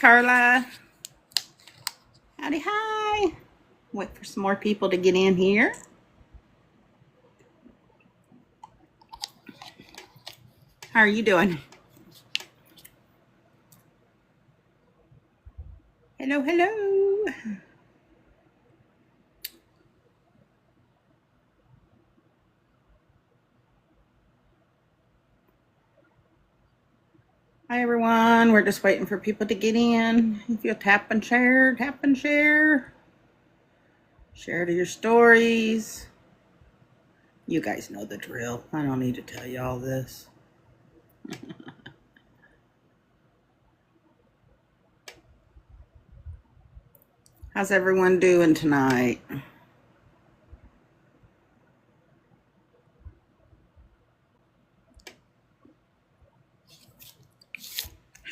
Carla. Howdy, hi. Wait for some more people to get in here. How are you doing? Hello, hello. Hi, everyone. We're just waiting for people to get in. If you'll tap and share, tap and share. Share to your stories. You guys know the drill. I don't need to tell you all this. How's everyone doing tonight?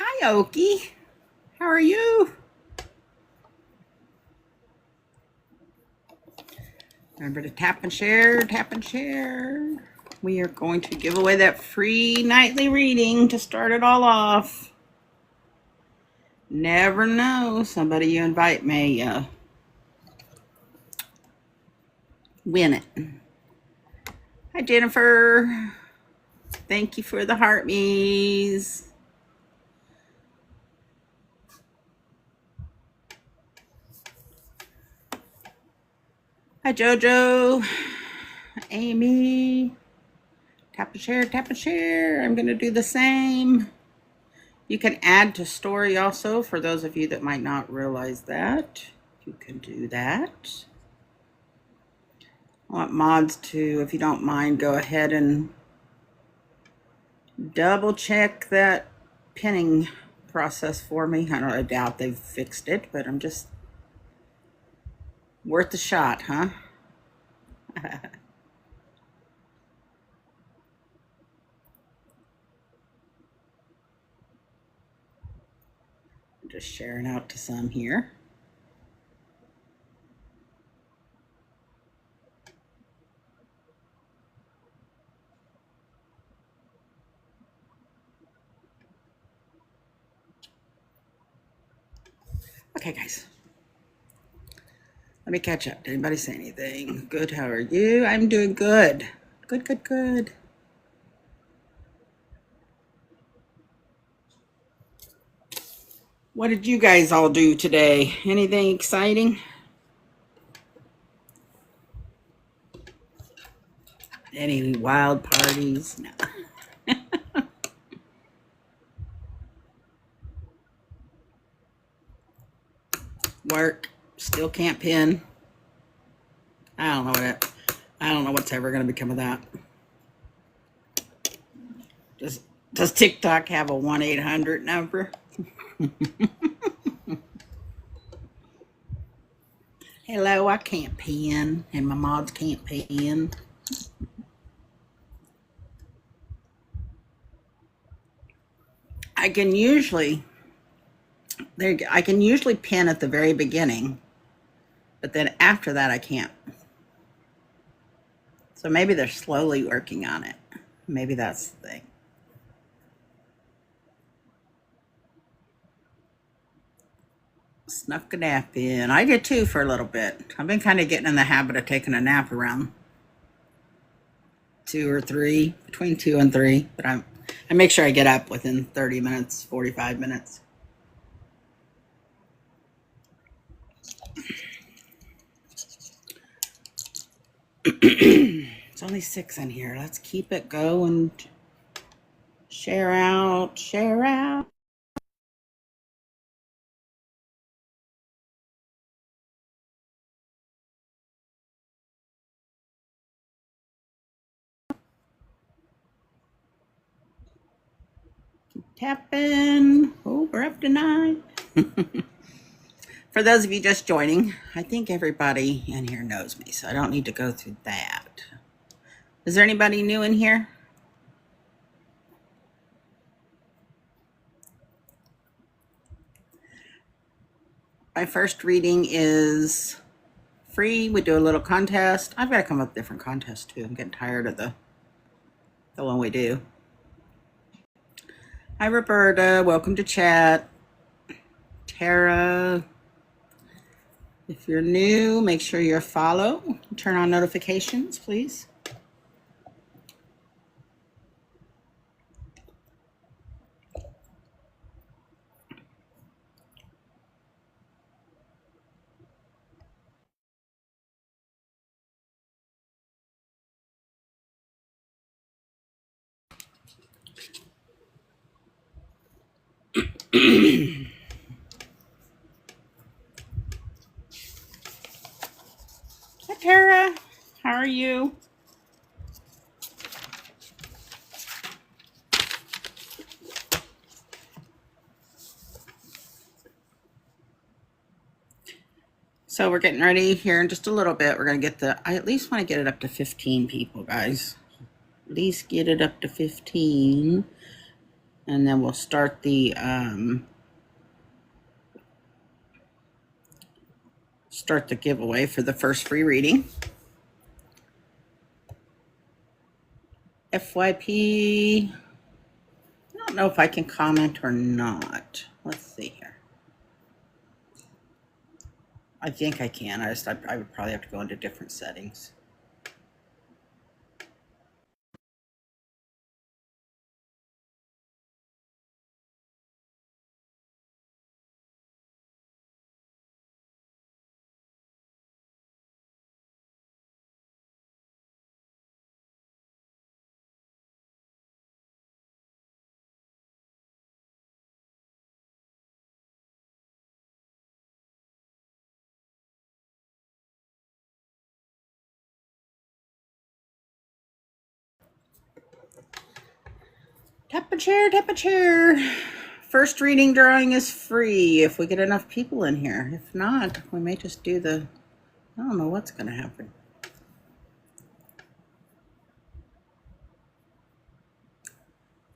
Hi, Okie. How are you? Remember to tap and share, tap and share. We are going to give away that free nightly reading to start it all off. Never know, somebody you invite may win it. Hi, Jennifer. Thank you for the heart me's. Hi, Jojo. Amy. Tap and share, tap and share. I'm going to do the same. You can add to story also for those of you that might not realize that. You can do that. I want mods to, if you don't mind, go ahead and double check that pinning process for me. I doubt they've fixed it, but I'm just worth a shot, huh? Just sharing out to some here. Okay, guys. Let me catch up. Did anybody say anything? Good, how are you? I'm doing good. Good, good, good. What did you guys all do today? Anything exciting? Any wild parties? No. Work. Still can't pin. I don't know what's ever going to become of that. Does TikTok have a 1-800 number? Hello, I can't pin, and my mods can't pin. I can usually pin at the very beginning, but then after that I can't. So maybe they're slowly working on it. Maybe that's the thing. Snuck a nap in. I did too for a little bit. I've been kind of getting in the habit of taking a nap around 2 or 3, between 2 and 3. But I make sure I get up within 30 minutes, 45 minutes. It's only 6 in here. Let's keep it going. Share out, share out. Tapping. Oh, we're up to 9. For those of you just joining, I think everybody in here knows me, so I don't need to go through that. Is there anybody new in here? My first reading is free. We do a little contest. I've got to come up with different contests too. I'm getting tired of the one we do. Hi, Roberta. Welcome to chat. Tara. If you're new, make sure you're follow. Turn on notifications, please. Hi, Tara. How are you? So we're getting ready here in just a little bit. We're going to get I at least want to get it up to 15 people, guys. At least get it up to 15. And then we'll start the giveaway for the first free reading. FYP. I don't know if I can comment or not. Let's see here. I think I can. I would probably have to go into different settings. Tap a chair, tap a chair. First reading drawing is free if we get enough people in here. If not, we may just do I don't know what's going to happen.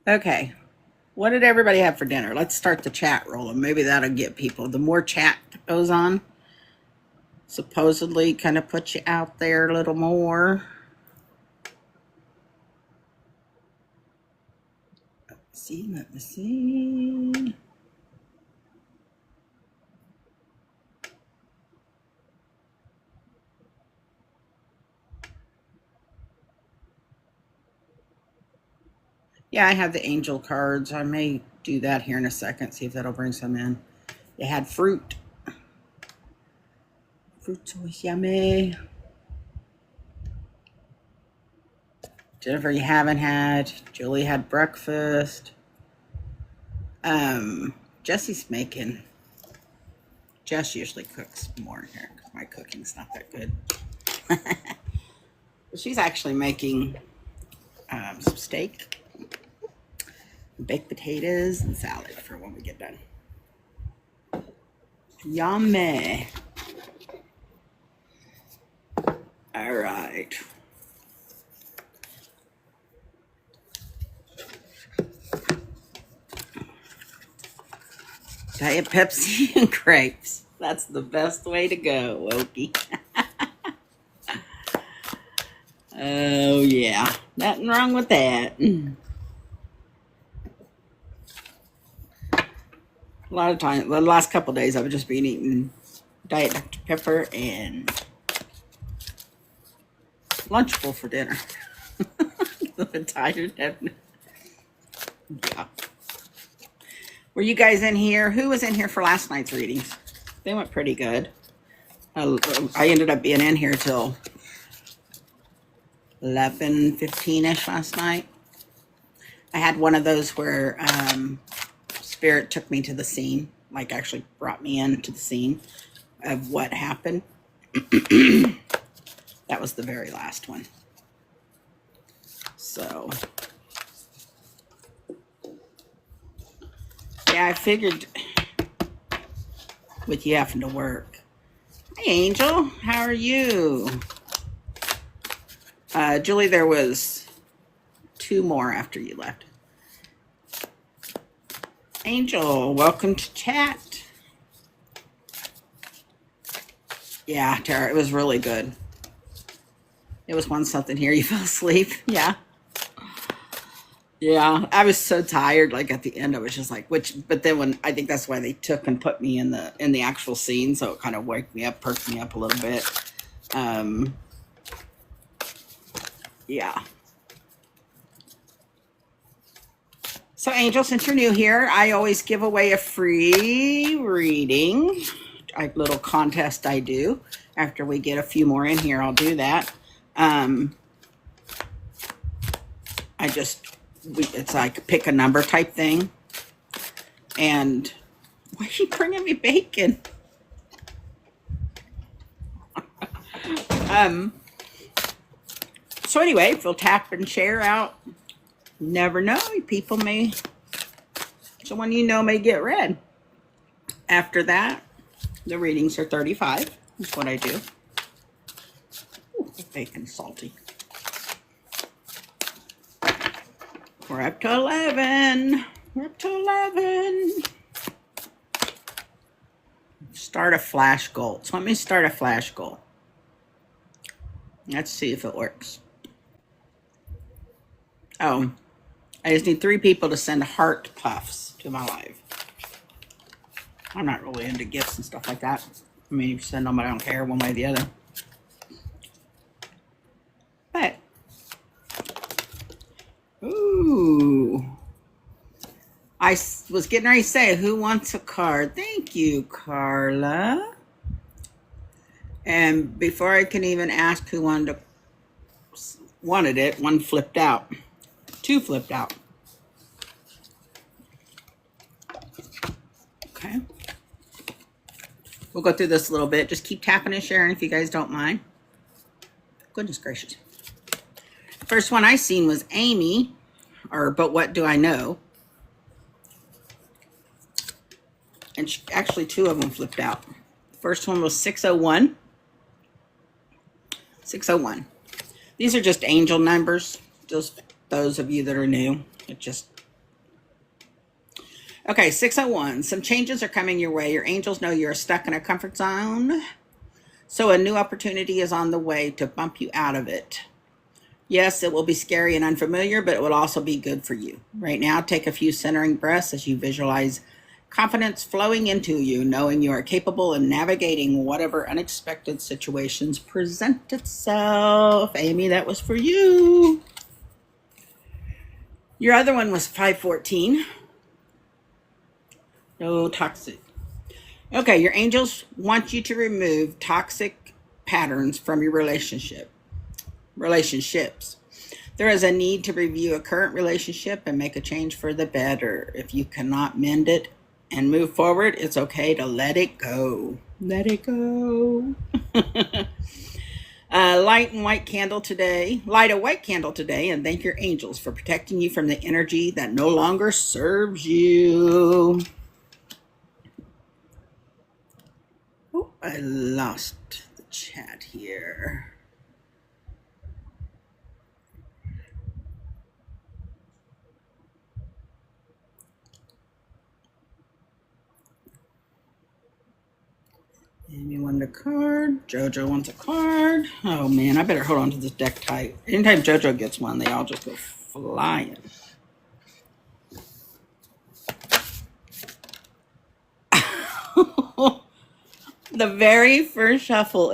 Okay. What did everybody have for dinner? Let's start the chat rolling. Maybe that'll get people. The more chat goes on, supposedly kind of puts you out there a little more. Let me see. Yeah, I have the angel cards. I may do that here in a second, see if that'll bring some in. They had fruit. Fruit's always yummy. Jennifer, you haven't had. Julie had breakfast. Jesse's making. Jess usually cooks more here because my cooking's not that good. She's actually making some steak, baked potatoes, and salad for when we get done. Yummy. All right. Diet Pepsi and grapes. That's the best way to go, Okie. Oh, yeah. Nothing wrong with that. A lot of times, the last couple of days, I've just been eating Diet Dr. Pepper and Lunchable for dinner. I'm tired. Yeah. Were you guys in here? Who was in here for last night's readings? They went pretty good. I ended up being in here till 11:15-ish last night. I had one of those where Spirit took me to the scene, like actually brought me into the scene of what happened. That was the very last one. So, yeah, I figured with you having to work. Hey, Angel, how are you? Julie, there was 2 more after you left. Angel, welcome to chat. Yeah, Tara, it was really good. It was one something here. You fell asleep. Yeah. Yeah, I was so tired. Like at the end, I was just like, which. But then when I think that's why they took and put me in the actual scene, so it kind of woke me up, perked me up a little bit. Um, yeah. So, Angel, since you're new here, I always give away a free reading, a little contest I do. After we get a few more in here, I'll do that. It's like pick a number type thing. And why are you bringing me bacon? So anyway, if you'll tap and share out, never know, people may, someone you know may get read. After that, the readings are $35. That's what I do. Ooh, bacon's salty. We're up to 11. We're up to 11. Start a flash goal. So let me start a flash goal. Let's see if it works. Oh, I just need 3 people to send heart puffs to my live. I'm not really into gifts and stuff like that. I mean, you send them, I don't care one way or the other. But, ooh. I was getting ready to say, who wants a card? Thank you, Carla. And before I can even ask who wanted it, one flipped out. 2 flipped out. Okay. We'll go through this a little bit. Just keep tapping and sharing if you guys don't mind. Goodness gracious. First one I seen was Amy, or But What Do I Know? And actually 2 of them flipped out. First one was 601. 601. These are just angel numbers. Just those of you that are new. Okay, 601. Some changes are coming your way. Your angels know you're stuck in a comfort zone. So a new opportunity is on the way to bump you out of it. Yes, it will be scary and unfamiliar, but it will also be good for you. Right now, take a few centering breaths as you visualize confidence flowing into you, knowing you are capable of navigating whatever unexpected situations present itself. Amy, that was for you. Your other one was 514. No toxic. Okay, your angels want you to remove toxic patterns from your relationships. There is a need to review a current relationship and make a change for the better. If you cannot mend it and move forward, it's okay to let it go. Let it go. Light a white candle today and thank your angels for protecting you from the energy that no longer serves you. Oh, I lost the chat here. Amy wanted a card. Jojo wants a card. Oh man, I better hold on to this deck tight. Anytime Jojo gets one, they all just go flying. The very first shuffle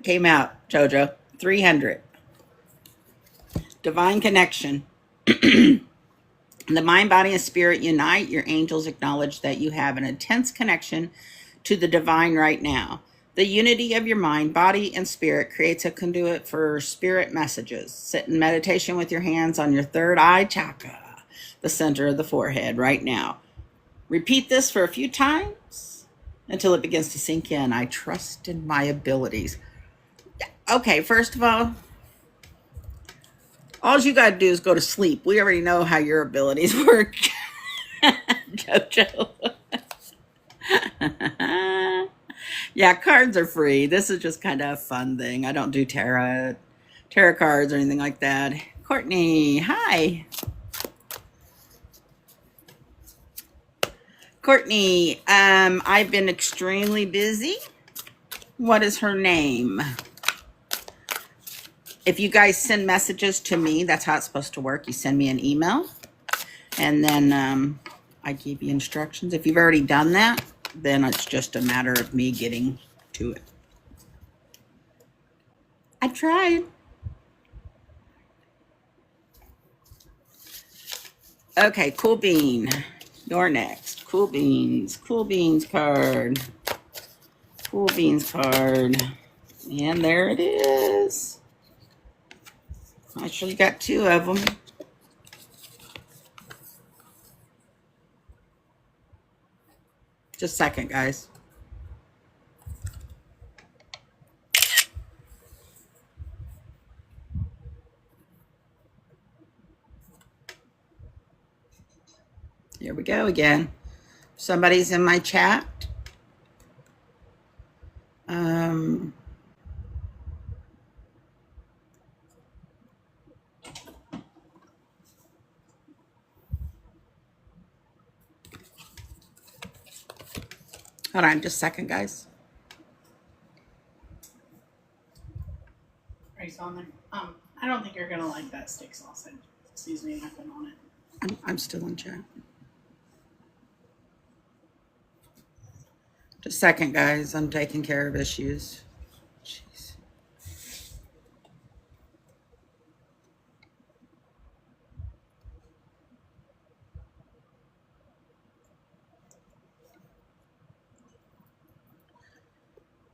came out, Jojo. 300. Divine connection. The mind, body, and spirit unite. Your angels acknowledge that you have an intense connection to the divine right now. The unity of your mind, body, and spirit creates a conduit for spirit messages. Sit in meditation with your hands on your third eye chakra, the center of the forehead right now. Repeat this for a few times until it begins to sink in. I trust in my abilities. Okay, first of all you got to do is go to sleep. We already know how your abilities work, Jojo. Yeah, cards are free. This is just kind of a fun thing. I don't do tarot cards or anything like that. Courtney, hi. Courtney, I've been extremely busy. What is her name? If you guys send messages to me, that's how it's supposed to work. You send me an email And then I give you instructions. If you've already done that, then it's just a matter of me getting to it. I tried. Okay, Cool Bean. You're next. Cool Beans. Cool Beans card. Cool Beans card. And there it is. Actually got two of them. Just a second, guys. Here we go again. Somebody's in my chat. Hold on just a second, guys. Are you on there? I don't think you're gonna like that steak sausage. Excuse me, I've been on it. I'm still in chat. Just a second, guys. I'm taking care of issues. Jeez.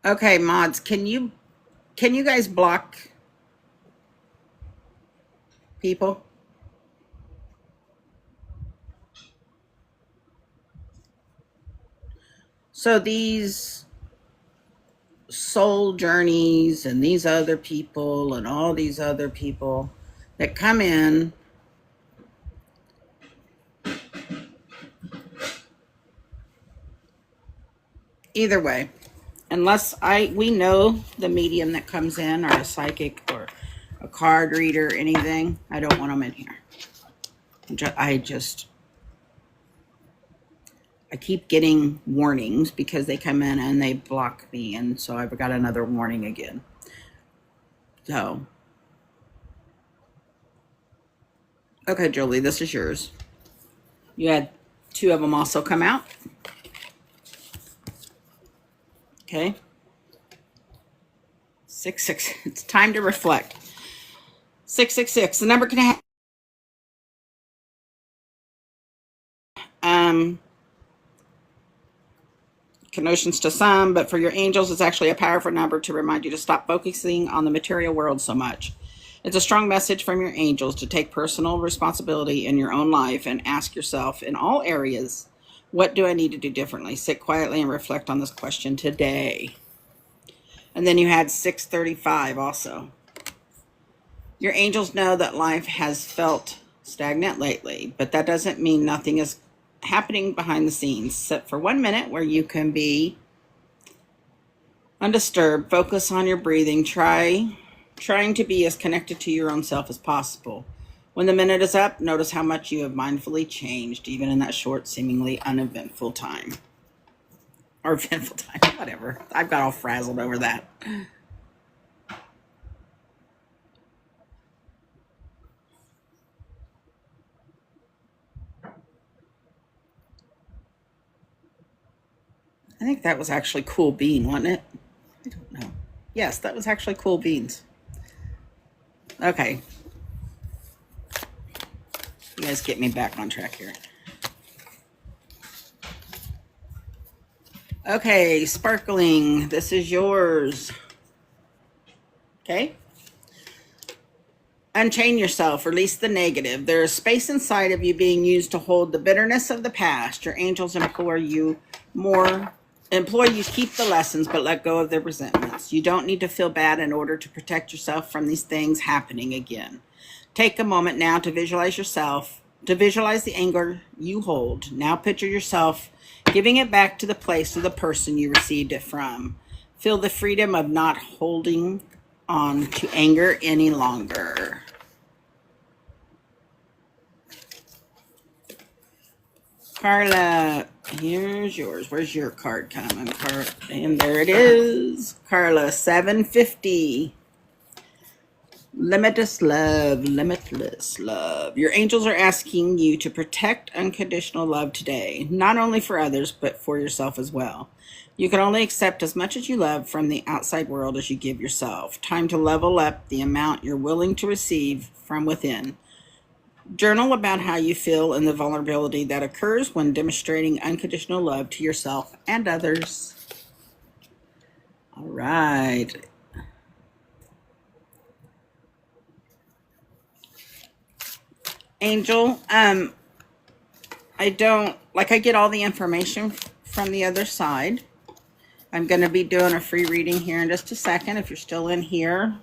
Okay, mods, can you guys block people? So these soul journeys and these other people and all these other people that come in, either way, unless we know the medium that comes in, or a psychic or a card reader or anything, I don't want them in here. I keep getting warnings because they come in and they block me, and so I've got another warning again. So, okay, Julie, this is yours. You had two of them also come out. Okay. 666. It's time to reflect. 666. The number can have connotations to some, but for your angels, it's actually a powerful number to remind you to stop focusing on the material world so much. It's a strong message from your angels to take personal responsibility in your own life and ask yourself in all areas, what do I need to do differently? Sit quietly and reflect on this question today. And then you had 635 also. Your angels know that life has felt stagnant lately, but that doesn't mean nothing is happening behind the scenes. Sit for 1 minute where you can be undisturbed. Focus on your breathing. Trying to be as connected to your own self as possible. When the minute is up, notice how much you have mindfully changed, even in that short, seemingly uneventful time. Or eventful time, whatever. I've got all frazzled over that. I think that was actually Cool Bean, wasn't it? I don't know. Yes, that was actually Cool Beans. Okay. You guys get me back on track here. Okay, Sparkling, this is yours. Okay. Unchain yourself, release the negative. There is space inside of you being used to hold the bitterness of the past. Your angels implore you keep the lessons, but let go of the resentments. You don't need to feel bad in order to protect yourself from these things happening again. Take a moment now to visualize the anger you hold. Now picture yourself giving it back to the place or the person you received it from. Feel the freedom of not holding on to anger any longer. Carla, here's yours. Where's your card coming? And there it is. Carla, 750. Limitless love, limitless love. Your angels are asking you to protect unconditional love today, not only for others, but for yourself as well. You can only accept as much as you love from the outside world as you give yourself. Time to level up the amount you're willing to receive from within. Journal about how you feel and the vulnerability that occurs when demonstrating unconditional love to yourself and others. All right. Angel, I get all the information from the other side. I'm going to be doing a free reading here in just a second. If you're still in here,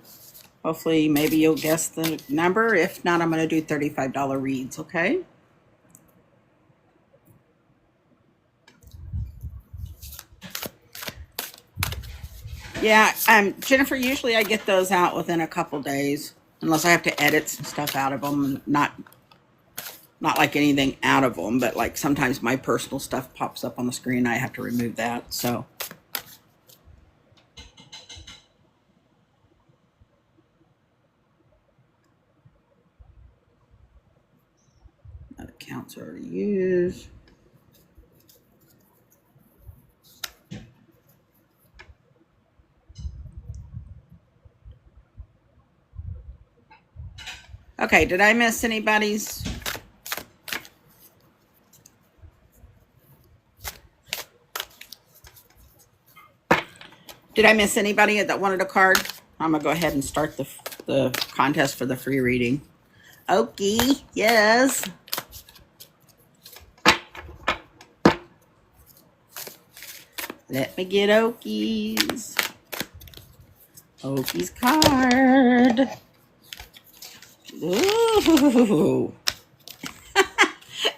hopefully maybe you'll guess the number. If not, I'm going to do $35 reads, okay? Yeah, Jennifer, usually I get those out within a couple days, unless I have to edit some stuff out of them. Not like anything out of them, but like sometimes my personal stuff pops up on the screen. I have to remove that, so. That account's already used. Okay, did I miss anybody's? Did I miss anybody that wanted a card? I'm gonna go ahead and start the contest for the free reading. Okie, yes. Let me get Okie's. Okie's card. Ooh.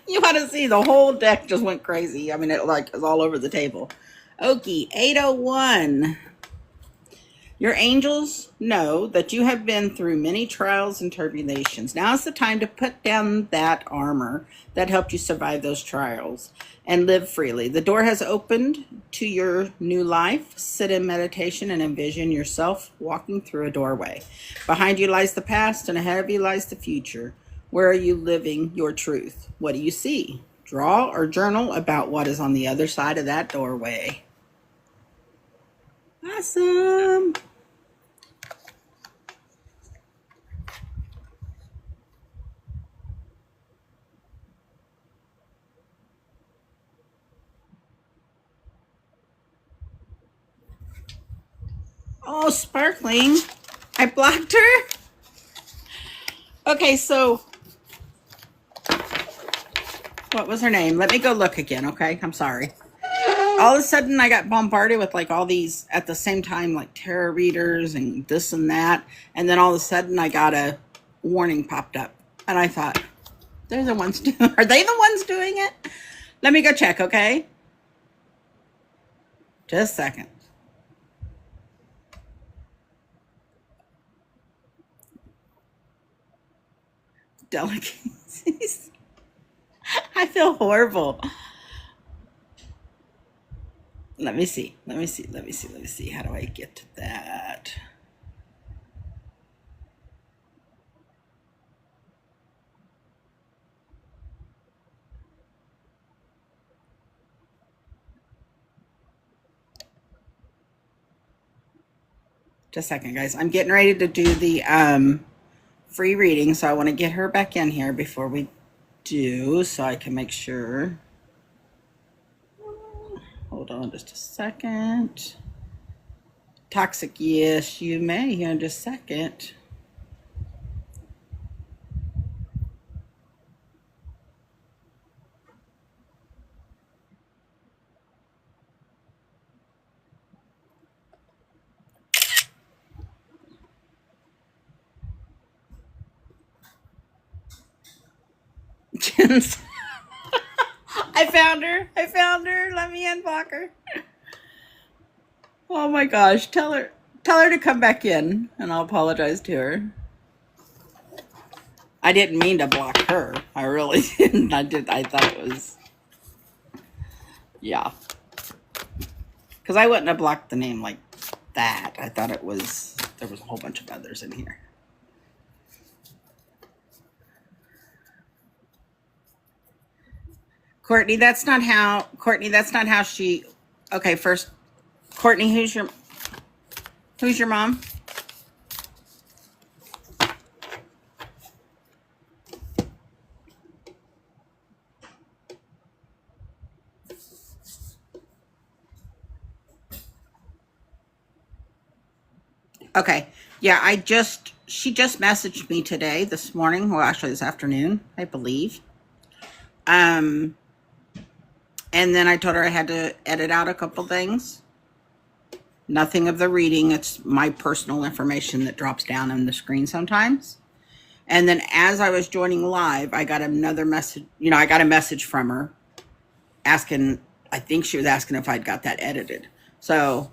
You ought to see the whole deck just went crazy. I mean, it like is all over the table. Okie, 801. Your angels know that you have been through many trials and tribulations. Now is the time to put down that armor that helped you survive those trials and live freely. The door has opened to your new life. Sit in meditation and envision yourself walking through a doorway. Behind you lies the past and ahead of you lies the future. Where are you living your truth? What do you see? Draw or journal about what is on the other side of that doorway. Awesome. Oh, Sparkling. I blocked her. Okay, so what was her name? Let me go look again, okay? I'm sorry. All of a sudden, I got bombarded with like all these at the same time, like tarot readers and this and that. And then all of a sudden, I got a warning popped up. And I thought, they're the ones doing Are they the ones doing it? Let me go check, okay? Just a second. Delicacies. I feel horrible. Let me see. How do I get to that? Just a second, guys. I'm getting ready to do the free reading, so I want to get her back in here before we do, so I can make sure. Hold on just a second. Toxic, yes, you may here in just a second. Jen's I found her. Let me unblock her. Oh my gosh. Tell her to come back in and I'll apologize to her. I didn't mean to block her. I really didn't. I thought it was, yeah. Because I wouldn't have blocked the name like that. I thought there was a whole bunch of others in here. Courtney, that's not how she, okay, first, Courtney, who's your mom? Okay. Yeah, she just messaged me today, this morning, well, actually this afternoon, I believe. And then I told her I had to edit out a couple things. Nothing of the reading. It's my personal information that drops down on the screen sometimes. And then as I was joining live, I got another message. I got a message from her asking, I think she was asking if I'd got that edited. So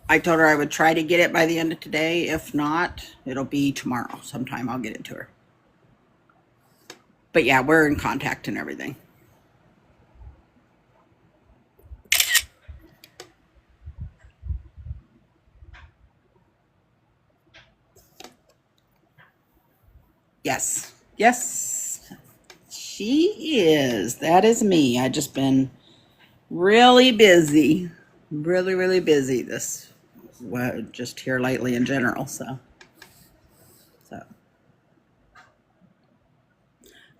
I told her I would try to get it by the end of today. If not, it'll be tomorrow sometime. I'll get it to her. But yeah, we're in contact and everything. Yes. Yes. She is. That is me. I just been really busy. Really, really busy just here lately in general. So.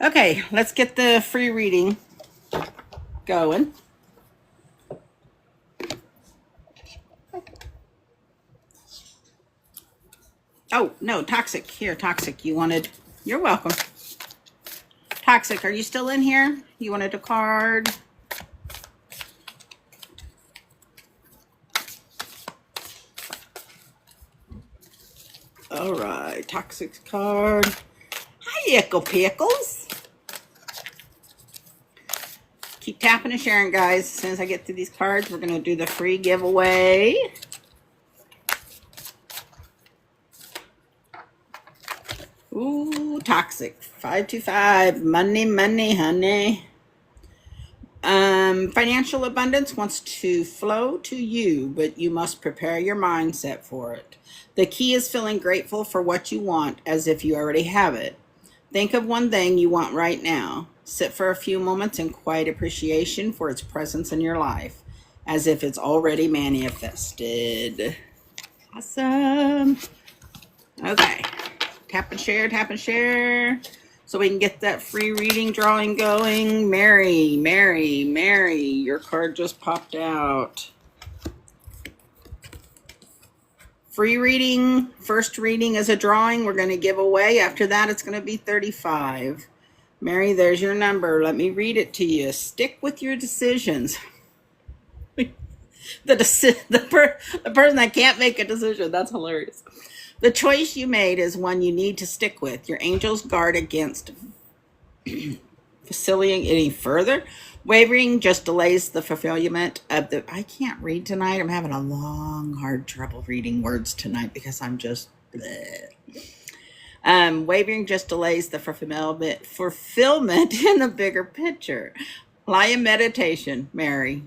Okay, let's get the free reading going. Oh, no, Toxic. Here, Toxic, you're welcome. Toxic, are you still in here? You wanted a card? All right, Toxic card. Hi, Ickle Pickles. Keep tapping and sharing, guys. As soon as I get through these cards, we're going to do the free giveaway. Ooh, Toxic. 525. Money, honey. Financial abundance wants to flow to you, but you must prepare your mindset for it. The key is feeling grateful for what you want as if you already have it. Think of one thing you want right now. Sit for a few moments in quiet appreciation for its presence in your life, as if it's already manifested. Awesome. Okay. Tap and share. So we can get that free reading drawing going. Mary, your card just popped out. Free reading, first reading is a drawing we're going to give away. After that, it's going to be 35. Mary, there's your number. Let me read it to you. Stick with your decisions. The person that can't make a decision. That's hilarious. The choice you made is one you need to stick with. Your angels guard against facilitating any further. Wavering just delays the fulfillment of the... I can't read tonight. I'm having a long, hard trouble reading words tonight because I'm just... Wavering just delays the fulfillment in the bigger picture. Lie in meditation, Mary.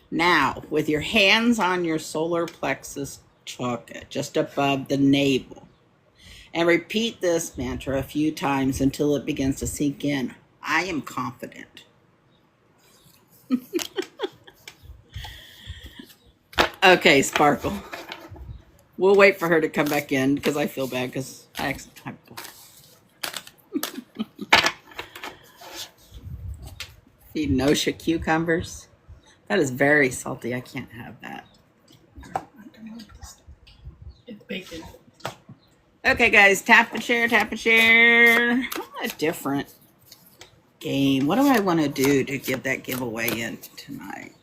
Now, with your hands on your solar plexus chakra, just above the navel. And repeat this mantra a few times until it begins to sink in. I am confident. Okay, Sparkle. We'll wait for her to come back in because I feel bad because I accidentally... Feed Nosha cucumbers. That is very salty. I can't have that. It's bacon. Okay, guys, tap and share. A different game. What do I want to do to give that giveaway in tonight?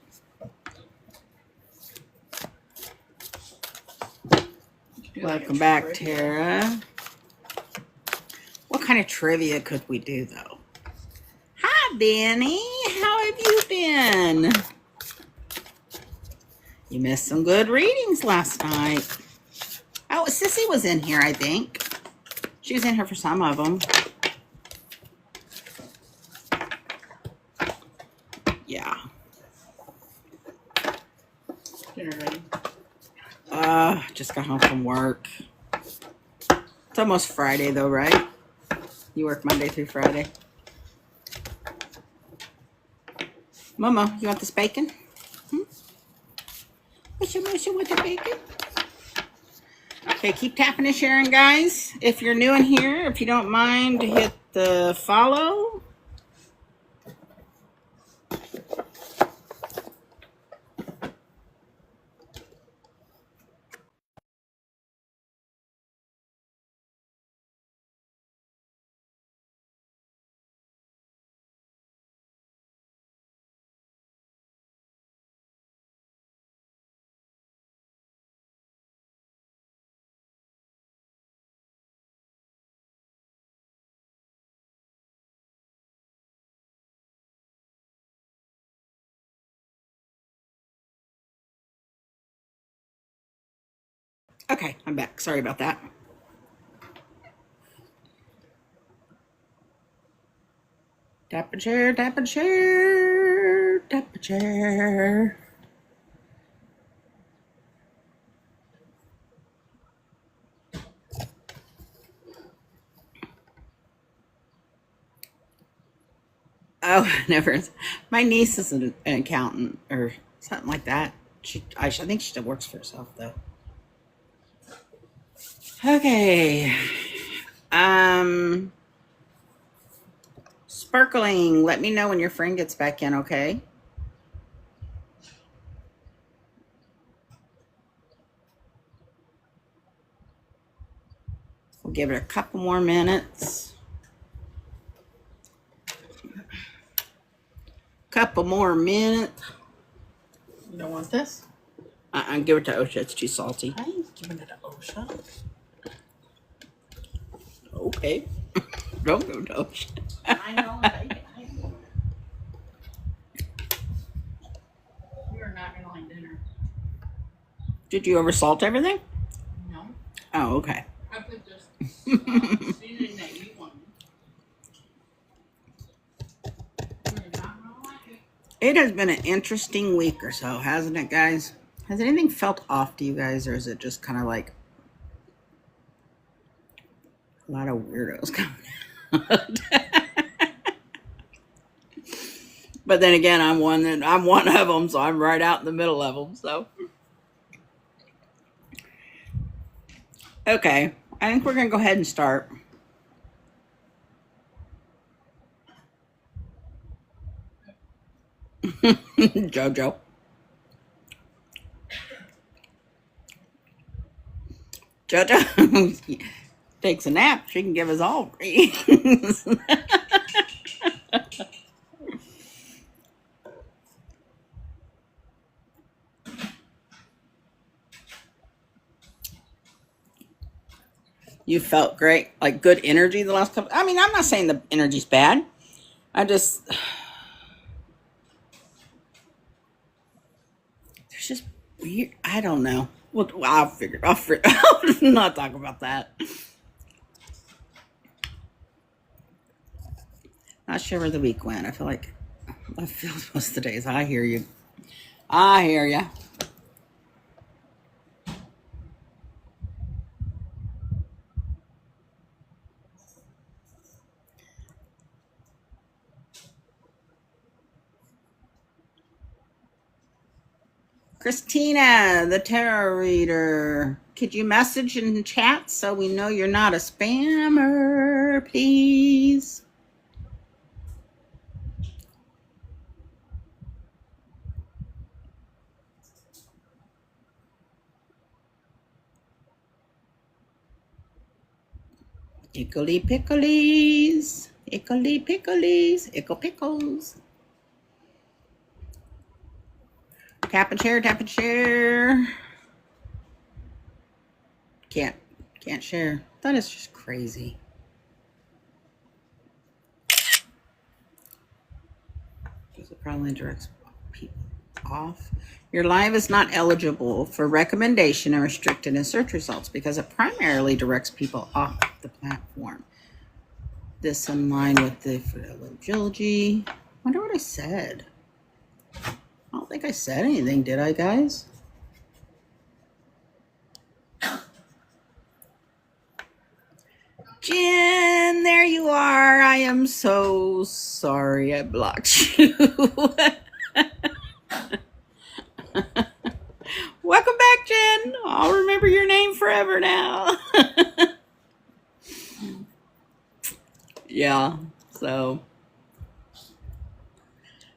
Welcome back, Tara. What kind of trivia could we do, though? Hi, Benny. How have you been? You missed some good readings last night. Oh, Sissy was in here, I think. She was in here for some of them. Yeah. Dinner ready. Just got home from work. It's almost Friday, though, right? You work Monday through Friday. Mama, you want this bacon? Musha, musha with the bacon. Okay, keep tapping and sharing, guys. If you're new in here, if you don't mind, hit the follow. Okay, I'm back. Sorry about that. Tap and share, tap and share, tap and share. Oh, never. My niece is an accountant or something like that. I think she still works for herself though. Okay. Sparkling. Let me know when your friend gets back in, okay? We'll give it a couple more minutes. Couple more minutes. You don't want this? Give it to Osha. It's too salty. I ain't giving it to Osha. Okay. Don't go to Osha. I know. You're not gonna like dinner. Did you over salt everything? No. Oh, okay. I put this seasoning that you want. You're not gonna like it. It has been an interesting week or so, hasn't it, guys? Has anything felt off to you guys, or is it just kind of like a lot of weirdos coming out? But then again, I'm one of them, so I'm right out in the middle of them. So, okay, I think we're gonna go ahead and start. Jojo. Jojo takes a nap. She can give us all greens. You felt great, like good energy the last couple. I mean, I'm not saying the energy's bad. I just there's just weird. I don't know. Well, I'll figure. I'll not talk about that. Not sure where the week went. I feel like I feel most of the days. I hear you. I hear you. Christina, the tarot reader. Could you message in the chat so we know you're not a spammer, please? Ickly pickles. Ickly pickles. Ickle pickles. Tap and share, tap and share. Can't share. That is just crazy. Because it probably directs people off. Your live is not eligible for recommendation and restricted in search results because it primarily directs people off the platform. This in line with the eligibility. Wonder what I said. I don't think I said anything, did I, guys? Jen, there you are. I am so sorry I blocked you. Welcome back, Jen. I'll remember your name forever now. Yeah, so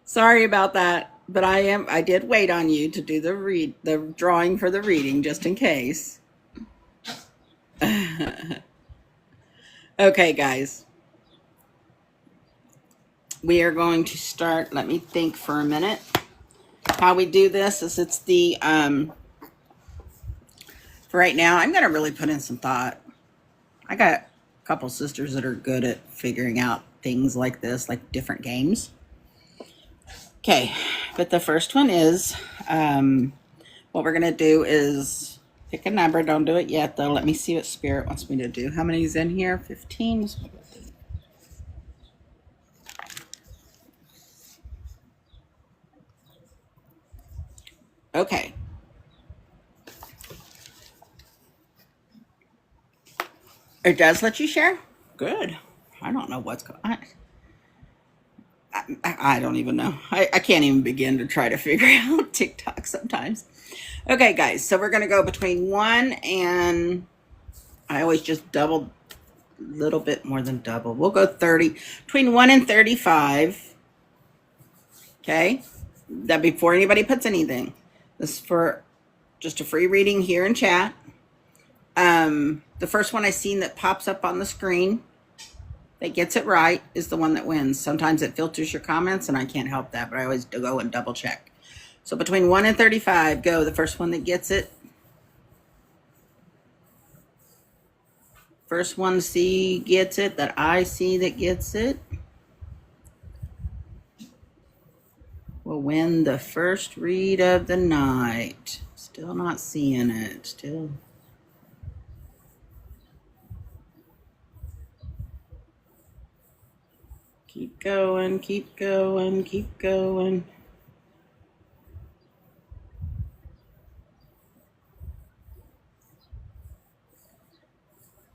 sorry about that, but I did wait on you to do the drawing for the reading just in case. Okay, guys. We are going to start. Let me think for a minute. How we do this is it's the for right now, I'm going to really put in some thought. I got a couple sisters that are good at figuring out things like this, like different games. Okay, but the first one is what we're going to do is pick a number. Don't do it yet, though. Let me see what Spirit wants me to do. How many is in here? 15. Okay. It does let you share? Good. I don't know what's going on. I don't even know. I can't even begin to try to figure out TikTok sometimes. Okay, guys. So we're going to go between 1 and... I always just double, a little bit more than double. We'll go 30. Between 1 and 35. Okay? That before anybody puts anything. This is for just a free reading here in chat. The first one I seen that pops up on the screen that gets it right is the one that wins. Sometimes it filters your comments and I can't help that, but I always go and double check. So between 1 and 35, go. The first one that gets it. First one to see gets it, that I see that gets it, will win the first read of the night. Still not seeing it. Still. Keep going, keep going, keep going.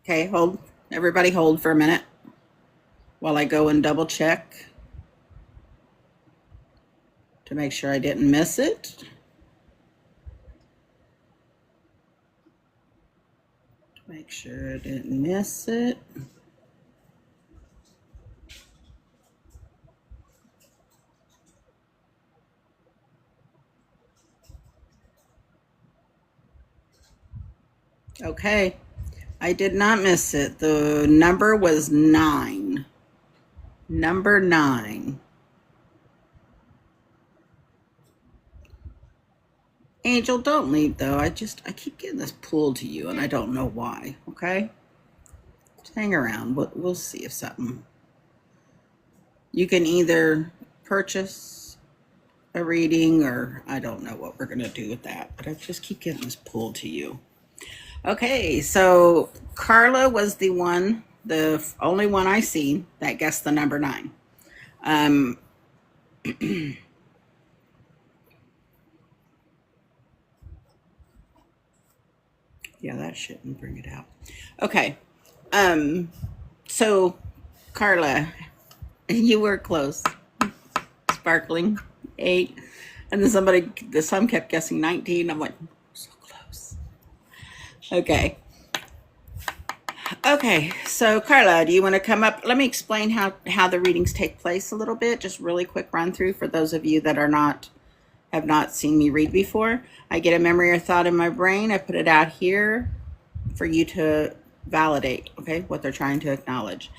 Okay, hold. Everybody hold for a minute while I go and double check to make sure I didn't miss it. To make sure I didn't miss it. Okay, I did not miss it. The number was 9. Number 9. Angel, don't leave though. I keep getting this pulled to you and I don't know why. Okay, just hang around. We'll see if something. You can either purchase a reading or I don't know what we're gonna do with that, but I just keep getting this pulled to you. Okay, so Carla was the only one I seen that guessed the number 9. Yeah, that shouldn't bring it out. Okay, so Carla, you were close. Sparkling 8, and then some kept guessing 19. I'm like, so close. Okay, so Carla, do you want to come up? Let me explain how the readings take place a little bit. Just really quick run through for those of you that have not seen me read before. I get a memory or thought in my brain. I put it out here for you to validate, okay, what they're trying to acknowledge.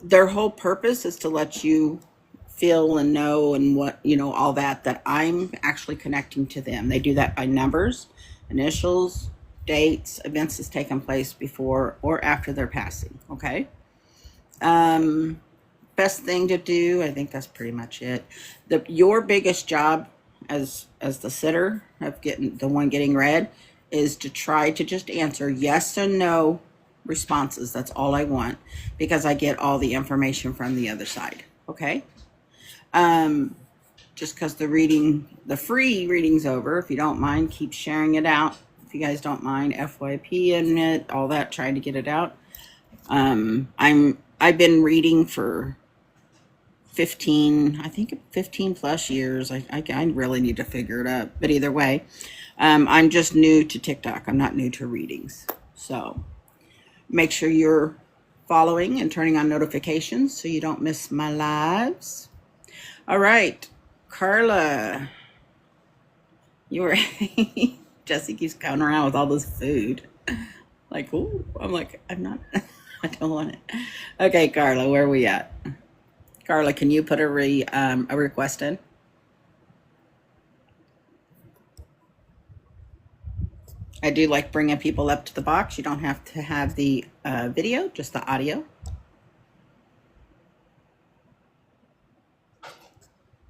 Their whole purpose is to let you feel and know and what, all that I'm actually connecting to them. They do that by numbers, initials, dates, events that's taken place before or after their passing, okay? Best thing to do, I think that's pretty much it. Your biggest job as the sitter of getting read is to try to just answer yes and no responses. That's all I want because I get all the information from the other side. Okay. Just because the free reading's over, if you don't mind, keep sharing it out. If you guys don't mind, FYP in it, all that, trying to get it out. I've been reading for 15, I think 15 plus years. I really need to figure it out. But either way, I'm just new to TikTok. I'm not new to readings. So make sure you're following and turning on notifications so you don't miss my lives. All right, Carla, you were Jesse keeps coming around with all this food. Like, ooh, I'm like, I'm not, I don't want it. Okay, Carla, where are we at? Carla, can you put a request in? I do like bringing people up to the box. You don't have to have the video, just the audio.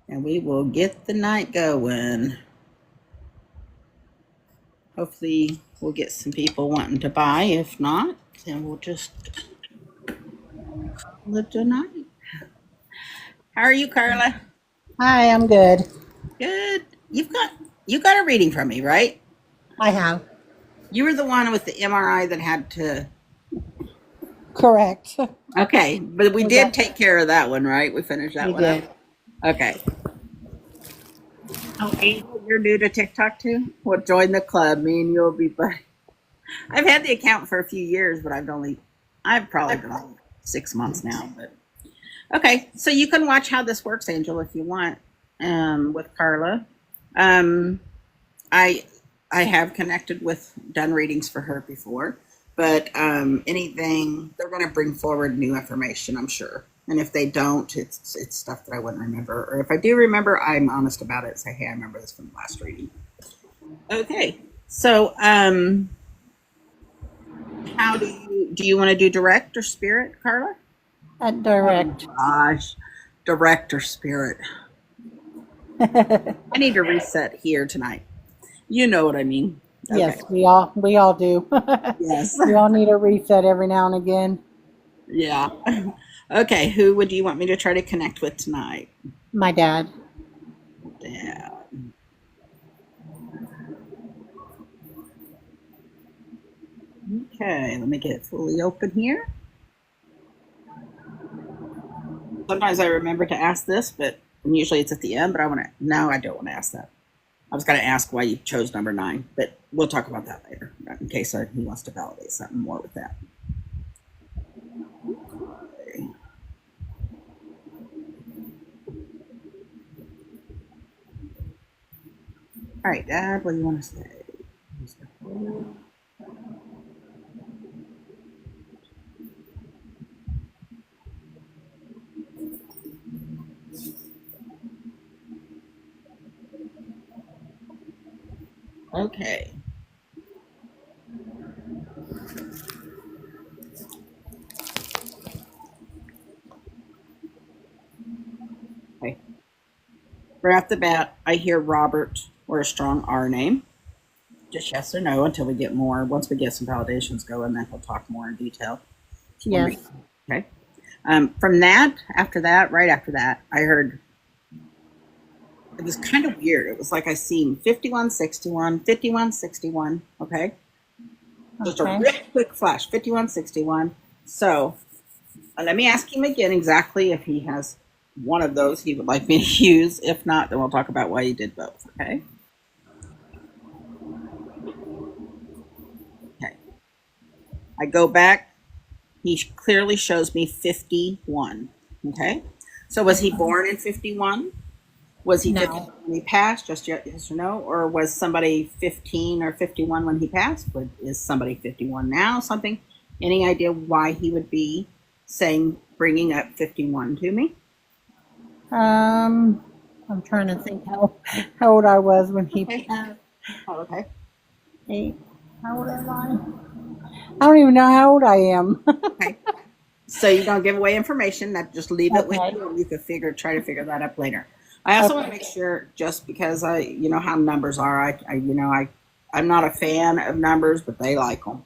And we will get the night going. Hopefully we'll get some people wanting to buy. If not, then we'll just call it a night. How are you, Carla? Hi, I'm good. Good. You got a reading from me, right? I have. You were the one with the MRI that had to. Correct. Okay, but we We did got- take care of that one, right? We finished that We one did. up. Okay. Oh, Angel, you're new to TikTok too? Well, join the club. Me and you'll be buddies. I've had the account for a few years, but I've probably been on 6 months now. But okay, so you can watch how this works, Angel, if you want, with Carla. I have connected with, done readings for her before, but anything they're going to bring forward new information, I'm sure. And if they don't, it's stuff that I wouldn't remember. Or if I do remember, I'm honest about it. Say, hey, I remember this from the last reading. Okay, so how do you want to do direct or spirit, Carla? Direct. Gosh, direct or spirit. I need to reset here tonight. You know what I mean. Okay. Yes, we all do. Yes. We all need a reset every now and again. Yeah. Okay, who would you want me to try to connect with tonight? My dad. Dad. Okay, let me get it fully open here. Sometimes I remember to ask this, but usually it's at the end, but I don't want to ask that. I was going to ask why you chose number 9, but we'll talk about that later in case he wants to validate something more with that. Okay. All right, Dad, what do you want to say? Okay. Okay. Right off the bat, I hear Robert or a strong R name. Just yes or no until we get more. Once we get some validations going, then we'll talk more in detail. Yes. Okay. From that, right after that, I heard it was kind of weird. It was like I seen 5161, 5161. Okay. Just a Okay. real quick flash, 5161. So let me ask him again exactly if he has one of those he would like me to use. If not, then we'll talk about why he did both. Okay. Okay. I go back. He clearly shows me 51. Okay. So was he born in 51? Was he No. 51 when he passed? Just yes or no? Or was somebody 15 or 51 when he passed? Is somebody 51 now? Something? Any idea why he would be bringing up 51 to me? I'm trying to think how old I was when he Okay. passed. Oh, okay. 8. How old am I? I don't even know how old I am. Okay. So you don't give away information. That just leave it with Okay. you, and you could try to figure that up later. I also want to make sure, just because you know how numbers are. I'm not a fan of numbers, but they like them.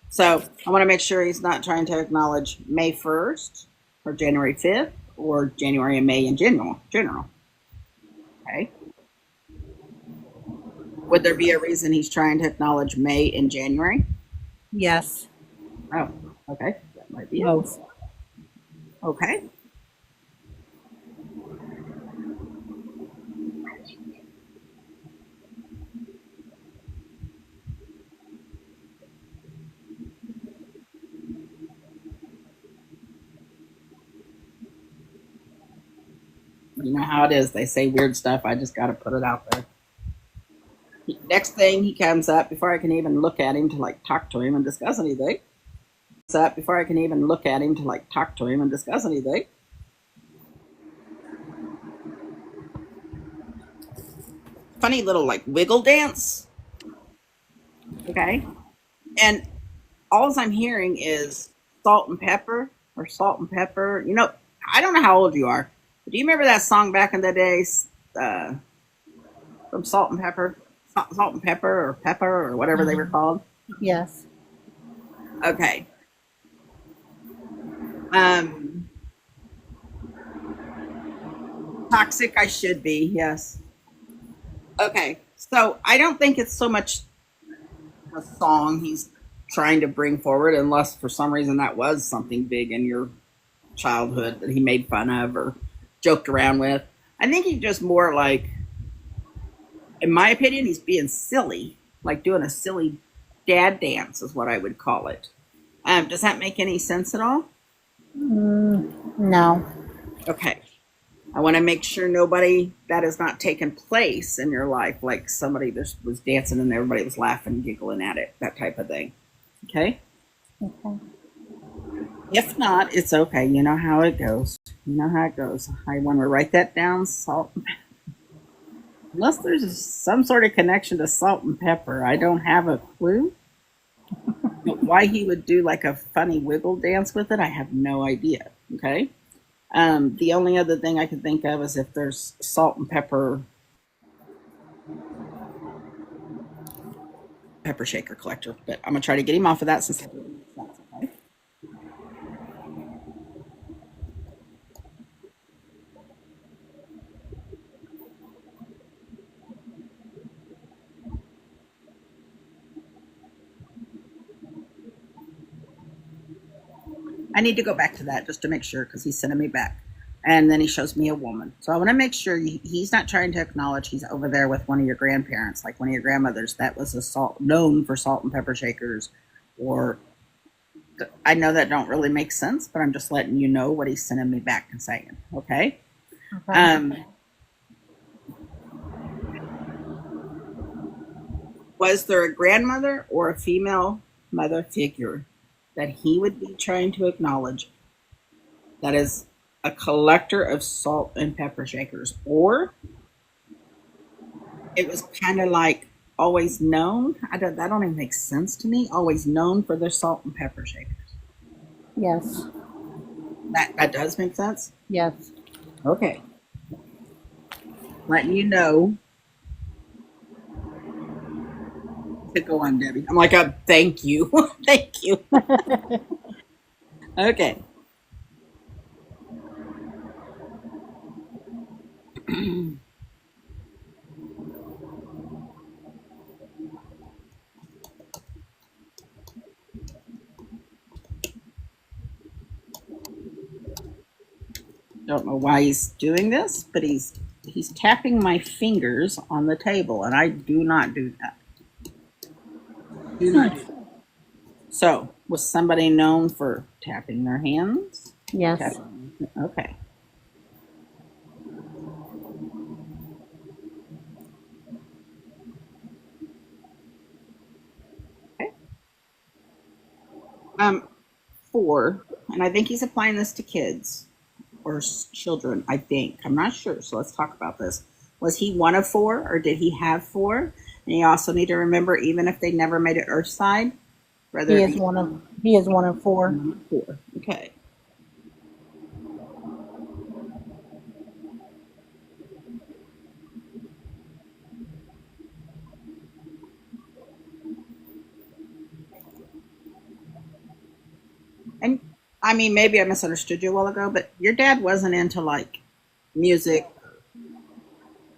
So I want to make sure he's not trying to acknowledge May 1st or January 5th or January and May in general. Okay. Would there be a reason he's trying to acknowledge May and January? Yes. Oh, okay. That might be it. Both. Okay. You know how it is. They say weird stuff. I just got to put it out there. Next thing, he comes up before I can even look at him to like talk to him and discuss anything. Up before I can even look at him to like talk to him and discuss anything. Funny little like wiggle dance. Okay. And all I'm hearing is salt and pepper or salt and pepper. You know, I don't know how old you are, but do you remember that song back in the days from Salt and Pepper? Salt and Pepper or whatever they were called? Yes. Okay. Toxic I should be, yes. Okay. So I don't think it's so much a song he's trying to bring forward, unless for some reason that was something big in your childhood that he made fun of or joked around with. I think he's just more like, in my opinion, he's being silly, like doing a silly dad dance is what I would call it. Does that make any sense at all? No. Okay. I want to make sure nobody that has not taken place in your life, like somebody just was dancing and everybody was laughing and giggling at it, that type of thing. Okay? Okay. If not, it's okay. You know how it goes. You know how it goes. I want to write that down. Salt and pepper. Unless there's some sort of connection to salt and pepper, I don't have a clue. But why he would do like a funny wiggle dance with it, I have no idea. Okay. The only other thing I can think of is if there's salt and pepper shaker collector. But I'm gonna try to get him off of that since that doesn't make sense, okay? I need to go back to that just to make sure because he's sending me back. And then he shows me a woman. So I want to make sure he's not trying to acknowledge he's over there with one of your grandparents, like one of your grandmothers that was known for salt and pepper shakers. Or I know that don't really make sense, but I'm just letting you know what he's sending me back and saying. Okay. Okay. Was there a grandmother or a female mother figure that he would be trying to acknowledge that is a collector of salt and pepper shakers? Or it was kind of like always known. That don't even make sense to me. Always known for their salt and pepper shakers. Yes. That does make sense. Yes. Okay. Letting you know to go on, Debbie. I'm like, thank you, thank you. Okay. Don't know why he's doing this, but he's tapping my fingers on the table, and I do not do that. Do not do that. So, was somebody known for tapping their hands? Yes. Okay. Okay. 4, and I think he's applying this to kids or children. I think I'm not sure. So let's talk about this. Was he one of 4, or did he have 4? And you also need to remember, even if they never made it Earthside, He is one of 4. 4. Okay. And I mean, maybe I misunderstood you a while ago, but your dad wasn't into like music.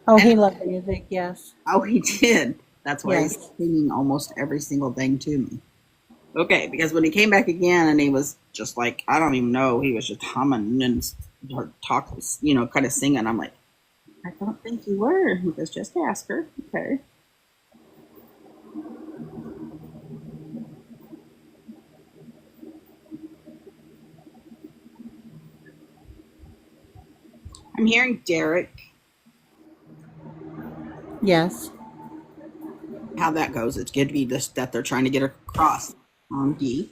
Oh, he loved music. Yes. Oh, he did. That's why Yes. he's singing almost every single thing to me. Okay, because when he came back again and he was just like, I don't even know, he was just humming and talking, kind of singing. I'm like, I don't think you were. He goes, just ask her. Okay. I'm hearing Derek. Yes. How that goes. It's good to be this that they're trying to get across on D.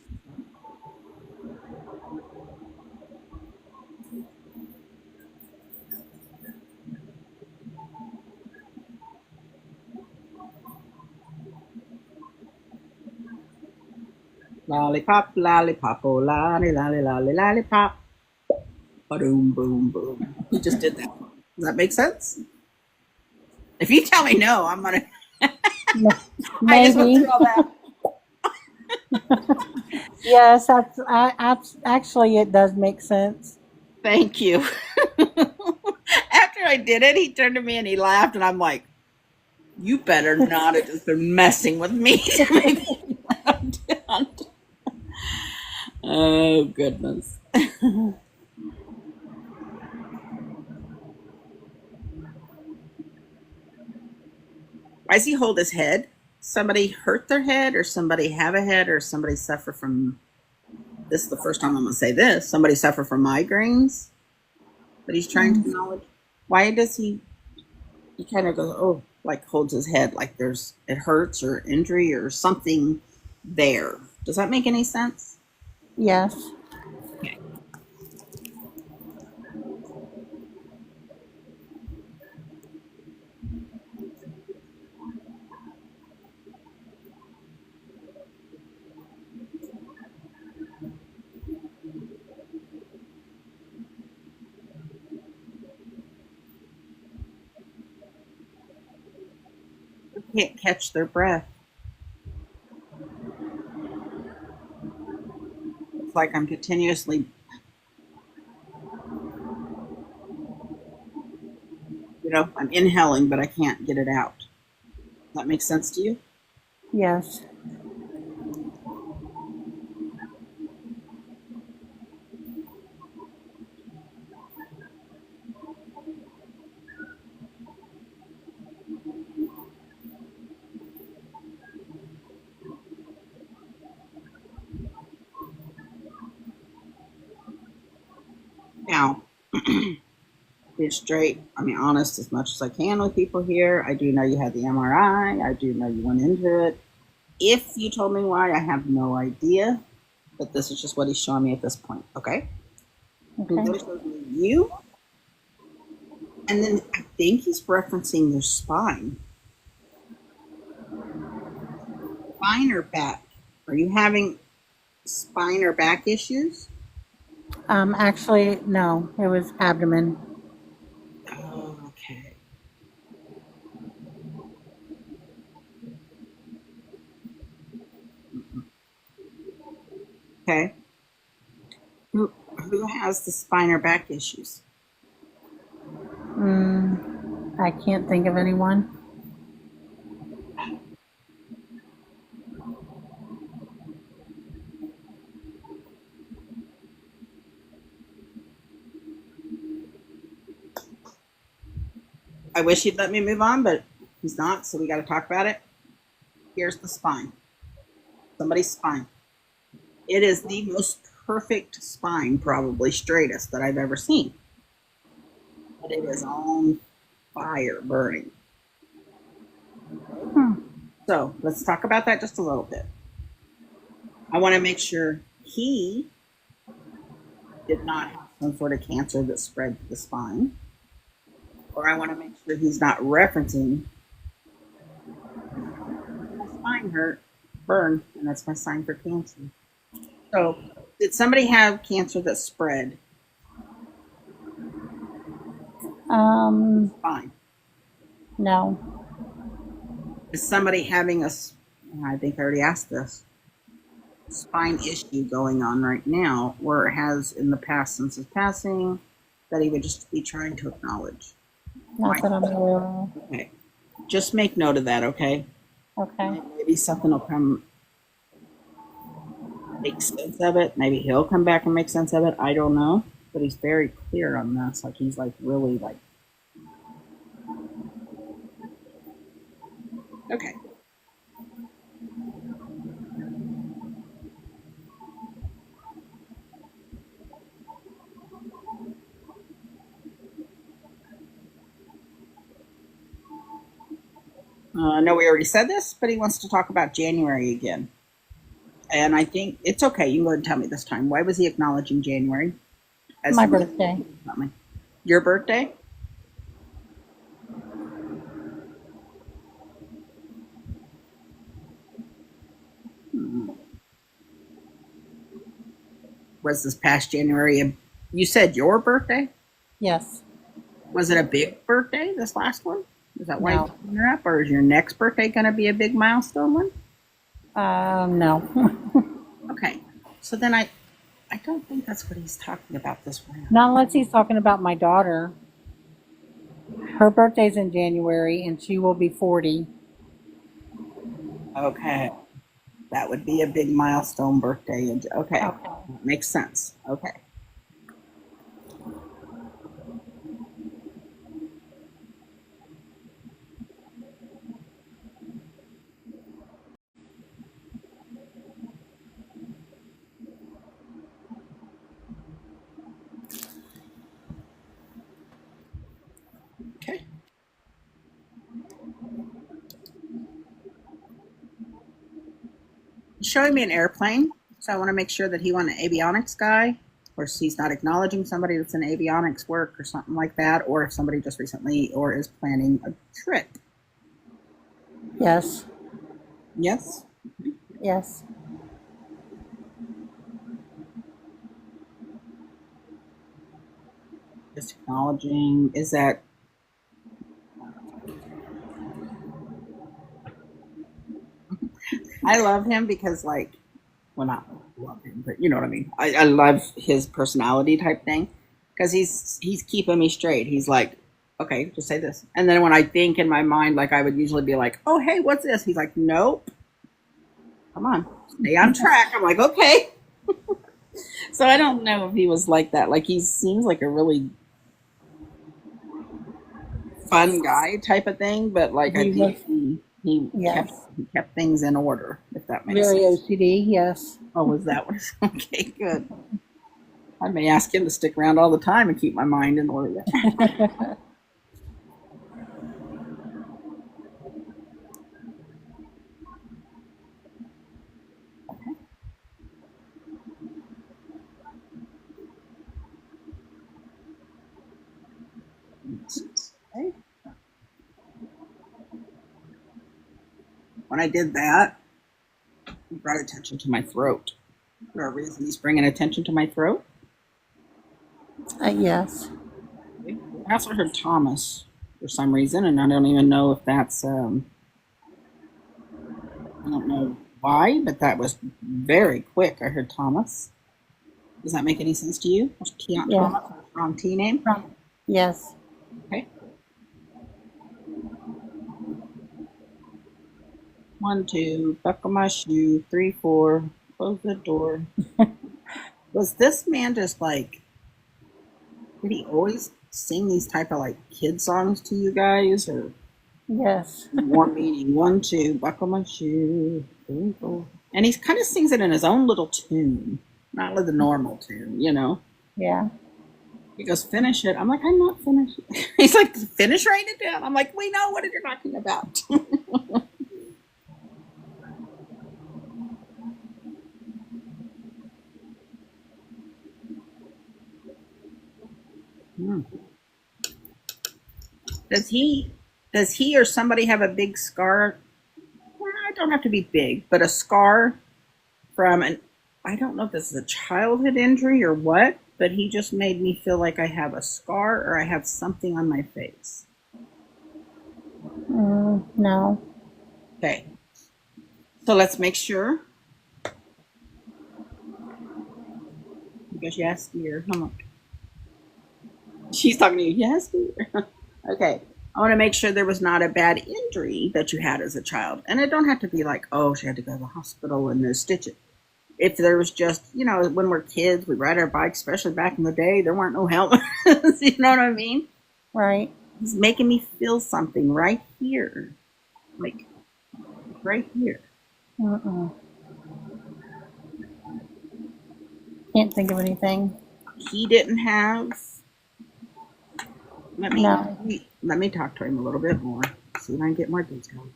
Lollipop, lollipop, oh lolly, lolly, lolly, lollipop. Boom, boom, boom. He just did that. Does that make sense? If you tell me no, I'm gonna. I just went Maybe. through all that. Yes, actually it does make sense. Thank you. After I did it, he turned to me and he laughed, and I'm like, "You better not have just been messing with me to make me laugh." Oh goodness. Why does he hold his head? Somebody hurt their head, or somebody have a head, or somebody suffer from this is the first time I'm gonna say this. Somebody suffer from migraines, but he's trying to acknowledge. Why does he kind of goes, oh, like holds his head like there's it hurts or injury or something there. Does that make any sense? Yes. They can't catch their breath. It's like I'm continuously, I'm inhaling, but I can't get it out. Does that make sense to you? Yes. Now, be straight, honest as much as I can with people here. I do know you had the MRI. I do know you went into it. If you told me why, I have no idea. But this is just what he's showing me at this point. Okay? Okay. He shows me you. And then I think he's referencing your spine. Spine or back? Are you having spine or back issues? Actually, no, it was abdomen. Oh, okay. Okay. Who has the spine or back issues? I can't think of anyone. I wish he'd let me move on, but he's not, so we got to talk about it. Here's the spine. Somebody's spine. It is the most perfect spine, probably straightest that I've ever seen. But it is on fire, burning. So let's talk about that just a little bit. I want to make sure he did not have some sort of cancer that spread to the spine. Or I want to make sure he's not referencing my spine hurt, burn, and that's my sign for cancer. So, did somebody have cancer that spread? Spine. No. Is somebody having I think I already asked this, spine issue going on right now, or it has in the past since his passing, that he would just be trying to acknowledge? Not that I'm aware of. Okay. Just make note of that, okay? Okay. Maybe something will come make sense of it. Maybe he'll come back and make sense of it. I don't know. But he's very clear on this. Like he's like really like okay. I know we already said this, but he wants to talk about January again. And I think it's okay. You can go ahead and tell me this time. Why was he acknowledging January? As My birthday. Your birthday? Was this past January? You said your birthday? Yes. Was it a big birthday, this last one? Is that why No. you're up? Or is your next birthday going to be a big milestone one? No. Okay. So then I don't think that's what he's talking about this round. Not unless he's talking about my daughter. Her birthday's in January, and she will be 40. Okay. That would be a big milestone birthday. Okay. Okay. Makes sense. Okay. Okay. He's showing me an airplane, so I want to make sure that he wants an avionics guy, or he's not acknowledging somebody that's in avionics work or something like that, or if somebody just recently or is planning a trip. Yes. Yes? Yes. Just acknowledging, is that I love him because, like, well, not love him, but you know what I mean. I love his personality type thing because he's keeping me straight. He's like, okay, just say this, and then when I think in my mind, like I would usually be like, oh hey, what's this? He's like, nope, come on, stay on track. I'm like, okay. So I don't know if he was like that. Like he seems like a really fun guy type of thing, but like I He think was- he Yes. kept things in order, if that makes Very sense. OCD, yes. Oh, was that one? Okay, good. I may ask him to stick around all the time and keep my mind in order. Okay. When I did that, he brought attention to my throat. For a reason, he's bringing attention to my throat. Yes. I also heard Thomas for some reason, and I don't even know if that's I don't know why, but that was very quick. I heard Thomas. Does that make any sense to you? Was Keon Yeah. Thomas a wrong T name? Yes. Okay. 1, 2, buckle my shoe. 3, 4, close the door. Was this man just like? Did he always sing these type of like kid songs to you guys, or Yes. more meaning? 1, 2, buckle my shoe. 3, 4, and he kind of sings it in his own little tune, not with the normal tune, you know. Yeah. He goes, finish it. I'm like, I'm not finished. He's like, finish writing it down. I'm like, we know what you're talking about. Hmm. Does he or somebody have a big scar? Well, it don't have to be big, but a scar from an, I don't know if this is a childhood injury or what, but he just made me feel like I have a scar or I have something on my face. No. Okay. So let's make sure. Because yes, dear. Come on. She's talking to you. Yes, dear. Okay. I want to make sure there was not a bad injury that you had as a child. And it don't have to be like, oh, she had to go to the hospital and there's stitches. If there was just, you know, when we're kids, we ride our bikes, especially back in the day, there weren't no helmets. You know what I mean? Right. He's making me feel something right here. Like, right here. Can't think of anything. He didn't have. No. Let me talk to him a little bit more. See if I can get more details.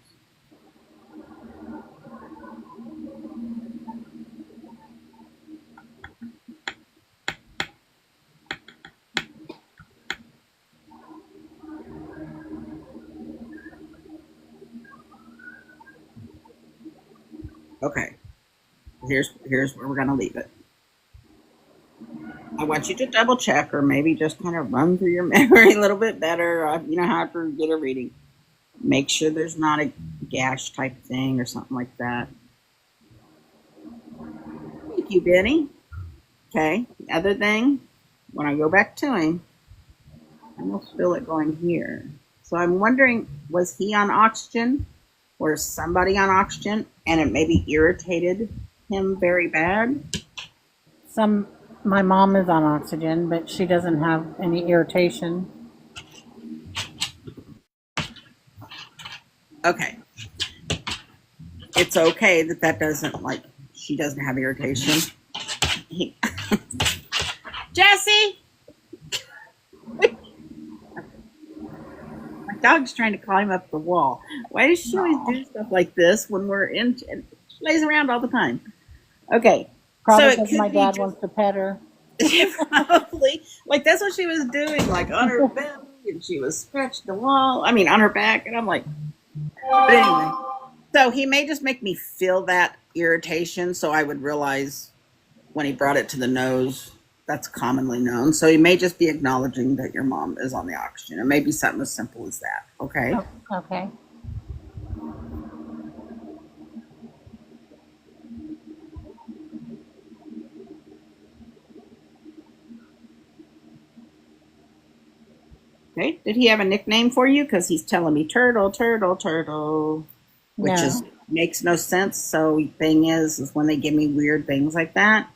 Okay. Here's where we're gonna leave it. I want you to double check, or maybe just kind of run through your memory a little bit better. You know how to get a reading. Make sure there's not a gash type thing or something like that. Thank you, Benny. Okay. The other thing, when I go back to him, I almost feel it going here. So I'm wondering, was he on oxygen or somebody on oxygen, and it maybe irritated him very bad? My mom is on oxygen, but she doesn't have any irritation. Okay. It's okay that doesn't, like, she doesn't have irritation. Jesse! My dog's trying to climb up the wall. Why does she always do stuff like this when we're in? She lays around all the time. Okay. Probably So it because could my be dad just- wants to pet her. Probably. Like, that's what she was doing, like, on her belly, and she was scratching the wall. I mean, on her back, and I'm like, but anyway. So he may just make me feel that irritation, so I would realize when he brought it to the nose, that's commonly known. So he may just be acknowledging that your mom is on the oxygen. It may be something as simple as that, okay? Oh, okay. Okay. Did he have a nickname for you? Because he's telling me turtle, turtle, turtle, which No. is makes no sense. So thing is when they give me weird things like that,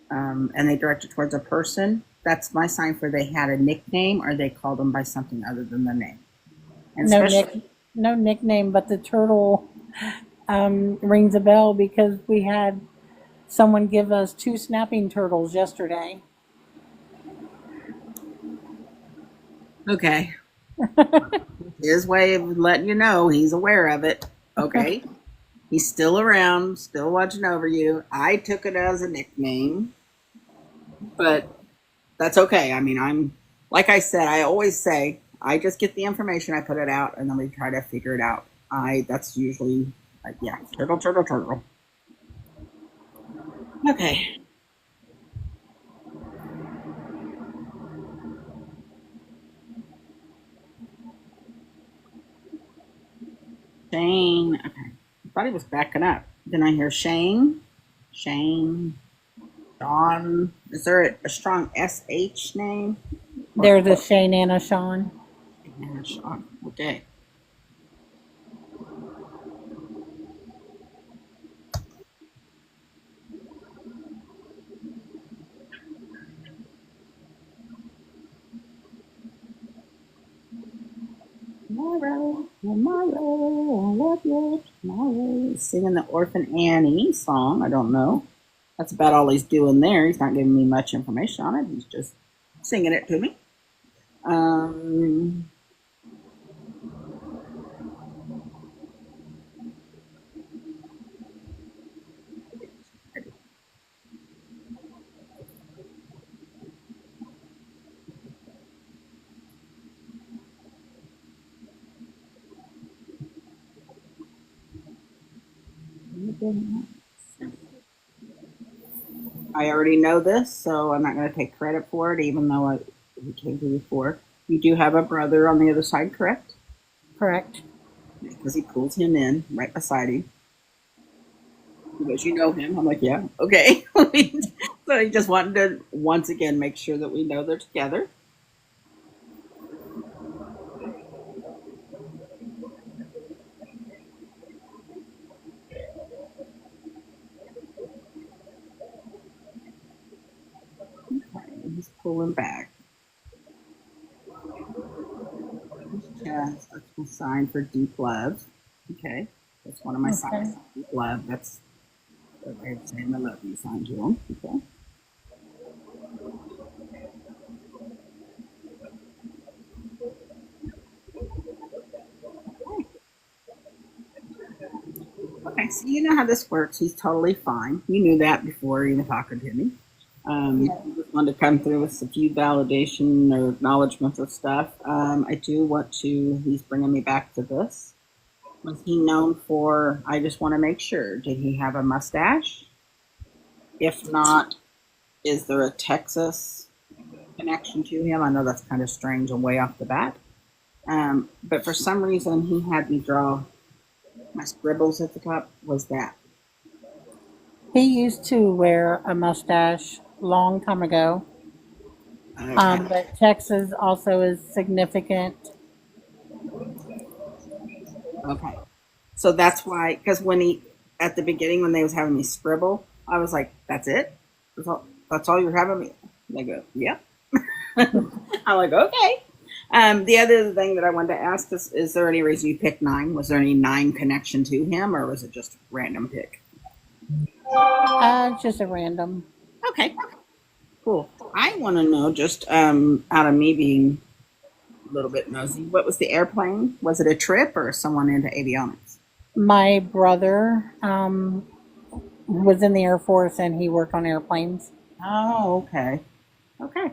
and they direct it towards a person, that's my sign for they had a nickname or they called them by something other than the name. And No nickname, but the turtle rings a bell because we had someone give us 2 snapping turtles yesterday. Okay. His way of letting you know he's aware of it. Okay. He's still around, still watching over you. I took it as a nickname, but that's okay. I mean, I'm, like I said, I always say, I just get the information, I put it out, and then we try to figure it out. That's usually, like, yeah, turtle, turtle, turtle. Okay. Shane. Okay. I thought he was backing up. Then I hear Shane. Shane. Sean. Is there a strong SH name? There's a Shane and a Sean. Yeah, Sean. Okay. Tomorrow, tomorrow, I love you tomorrow. He's singing the Orphan Annie song. I don't know. That's about all he's doing there. He's not giving me much information on it. He's just singing it to me. I already know this, so I'm not going to take credit for it, even though it came to you before. You do have a brother on the other side, correct? Correct. Because he pulls him in right beside him. He goes, "You know him?" I'm like, "Yeah, okay." So he just wanted to once again make sure that we know they're together. Okay, he's pulling back. Chest, that's my sign for deep love. Okay, that's one of my signs. Deep love. That's the way of saying I love you sign to him. Okay. Okay, so you know how this works. He's totally fine. You knew that before even talking to me. You just wanted to come through with a few validation or acknowledgments of stuff. I do want to, he's bringing me back to this. Was he known for, I just want to make sure, did he have a mustache? If not, is there a Texas connection to him? I know that's kind of strange and way off the bat. But for some reason, he had me draw my scribbles at the top. Was that? He used to wear a mustache long time ago. Okay. But Texas also is significant. Okay. So that's why, because when he, at the beginning, when they was having me scribble, I was like, that's it? That's all you're having me? And they go, yep. I'm like, okay. The other thing that I wanted to ask is there any reason you picked 9? Was there any 9 connection to him, or was it just a random pick? Just a random. Okay, cool. I want to know, just out of me being a little bit nosy, what was the airplane? Was it a trip or someone into avionics? My brother was in the Air Force and he worked on airplanes. Oh, okay. Okay.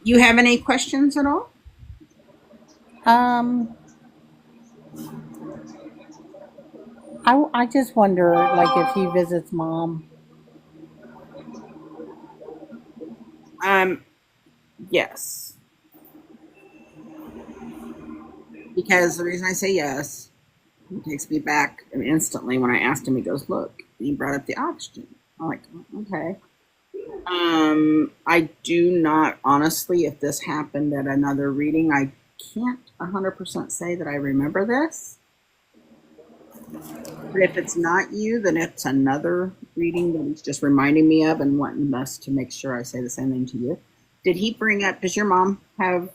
You have any questions at all? Um, I just wonder, like, if he visits mom. Yes. Because the reason I say yes, he takes me back instantly when I asked him. He goes, "Look," he brought up the oxygen. I'm like, okay. I do not honestly. If this happened at another reading, I can't 100% say that I remember this. But if it's not you, then it's another reading that he's just reminding me of and wanting us to make sure I say the same thing to you. Did he bring up? Does your mom have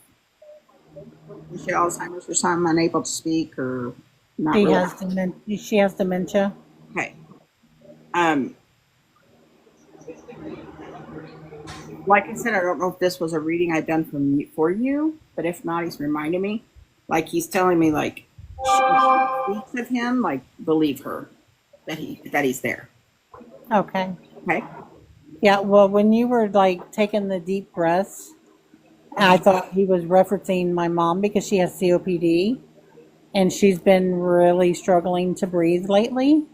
Alzheimer's or something, unable to speak or not She really? has she has dementia. Okay. Um, like I said, I don't know if this was a reading I've done for you, but if not, he's reminding me. Like he's telling me, like she speaks of him, like believe her that he's there. Okay. Okay. Yeah, well, when you were like taking the deep breaths, I thought he was referencing my mom because she has COPD and she's been really struggling to breathe lately.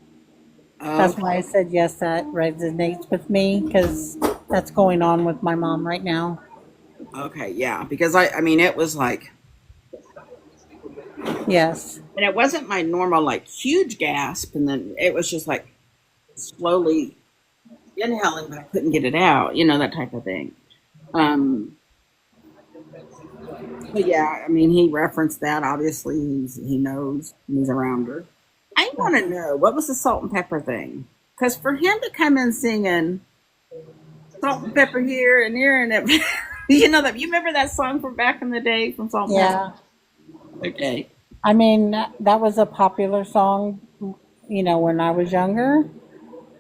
That's why I said yes, that resonates with me because that's going on with my mom right now. Okay. Yeah. Because I mean, it was like, Yes. and it wasn't my normal like huge gasp, and then it was just like slowly inhaling, but I couldn't get it out. You know, that type of thing. Um, But yeah, I mean, he referenced that. Obviously, he knows he's around her. I want to know what was the salt and pepper thing? Because for him to come in singing salt and pepper here and there and that, you know that you remember that song from back in the day from Salt and Yeah. Pepper? Okay, I mean, that was a popular song, when I was younger.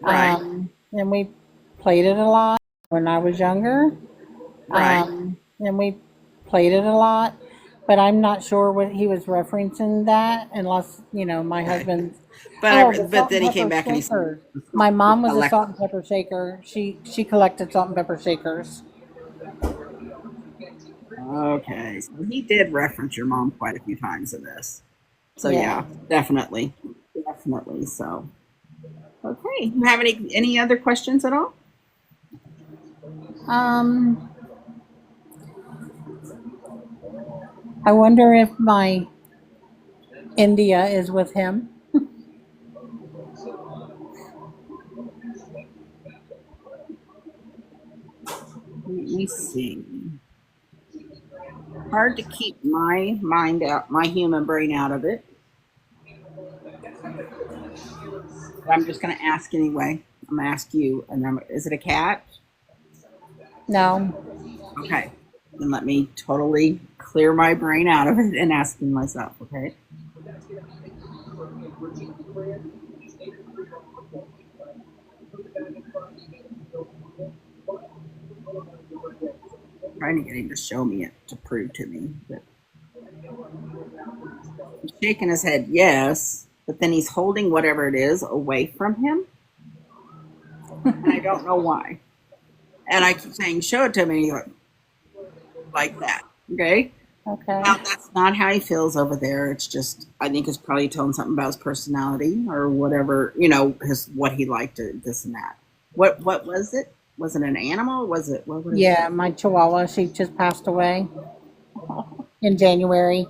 right, And we played it a lot when I was younger. right. And we played it a lot. But I'm not sure what he was referencing that unless, my Okay. husband's. Oh, the But salt and then he came pepper back and he said, shaker. My mom was a Alexa. salt and pepper shaker. She collected salt and pepper shakers. Okay, so he did reference your mom quite a few times in this. So Yeah. yeah, definitely, definitely. So okay, you have any other questions at all? Um, I wonder if my India is with him. Let me see. Hard to keep my mind out, my human brain out of it. But I'm just going to ask anyway. I'm going to ask you, and is it a cat? No. Okay, then let me totally clear my brain out of it and asking myself. Okay. Trying to get him to show me it to prove to me, but he's shaking his head yes, but then he's holding whatever it is away from him, and I don't know why. And I keep saying, "Show it to me," like that. Okay. Okay. Now, that's not how he feels over there. It's just, I think it's probably telling something about his personality or whatever, his what he liked, this and that. What was it? Was it an animal? Was it what was it? Yeah, my Chihuahua, she just passed away in January.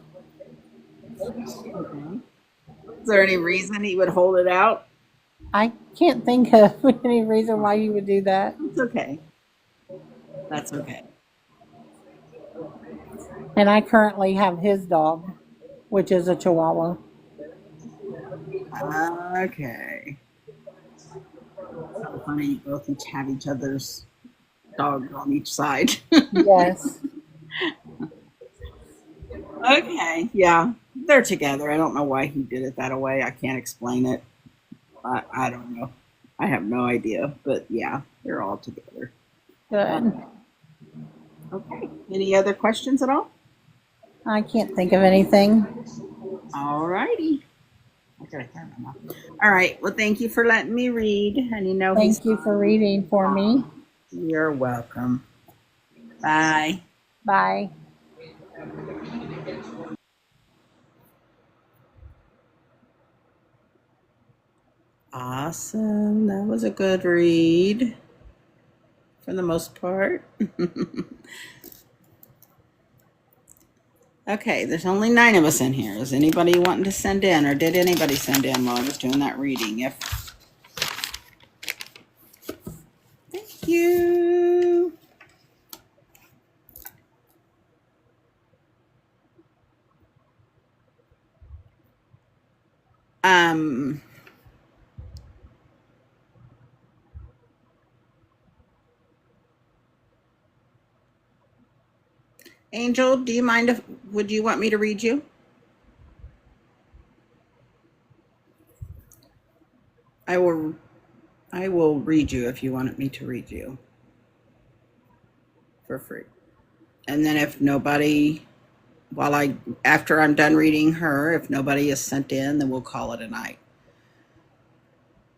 Okay. Is there any reason he would hold it out? I can't think of any reason why you would do that. It's okay. That's okay. And I currently have his dog, which is a Chihuahua. Okay. So funny, you both each have each other's dogs on each side. Yes. Okay, yeah, they're together. I don't know why he did it that way. I can't explain it. I don't know. I have no idea. But yeah, they're all together. Good. Okay. Any other questions at all? I can't think of anything. All righty. All right. Well, thank you for letting me read. And Thank you for reading for me. You're welcome. Bye. Bye. Awesome. That was a good read for the most part. Okay, there's only 9 of us in here. Is anybody wanting to send in, or did anybody send in while I was doing that reading? Thank you. Angel, do you mind would you want me to read you? I will read you if you wanted me to read you for free. And then if nobody, after I'm done reading her, if nobody is sent in, then we'll call it a night.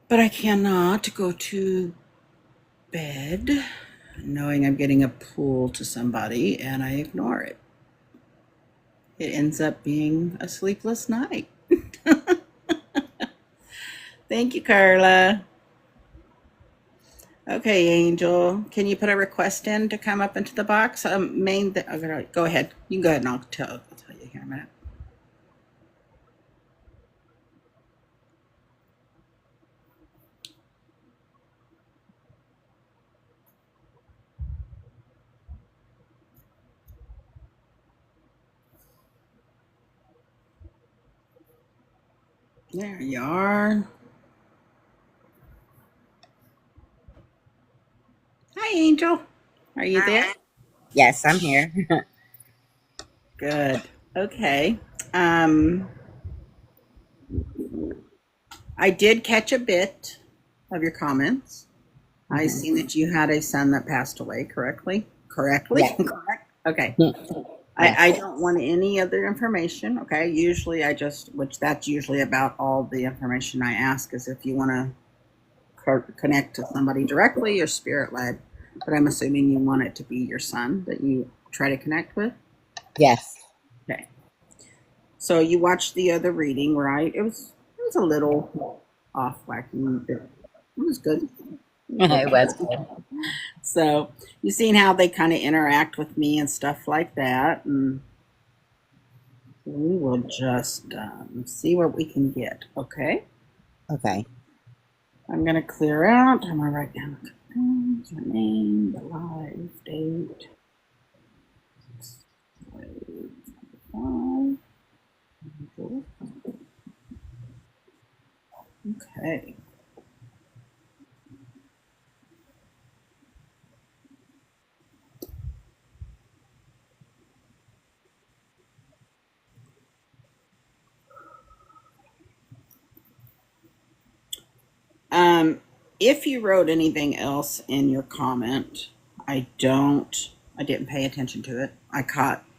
But I cannot go to bed knowing I'm getting a pull to somebody and I ignore it. It ends up being a sleepless night. Thank you, Carla. Okay, Angel, can you put a request in to come up into the box? Go ahead. You can go ahead and I'll tell you here in a minute. There you are. Hi, Angel. Are you there? Yes, I'm here. Good. Okay. I did catch a bit of your comments. I seen that you had a son that passed away, correctly? Correctly? Yes. Correct? Okay. Yes. I don't want any other information. Okay. Usually which that's usually about all the information I ask is if you want to connect to somebody directly or spirit led. But I'm assuming you want it to be your son that you try to connect with. Yes. Okay. So you watched the other reading, right? It was a little off whacking. It was good. It was good. So you've seen how they kind of interact with me and stuff like that, and we will just see what we can get. Okay. Okay. I'm gonna clear out. I'm gonna write down your name, the live date. 5. Okay. If you wrote anything else in your comment, I didn't pay attention to it.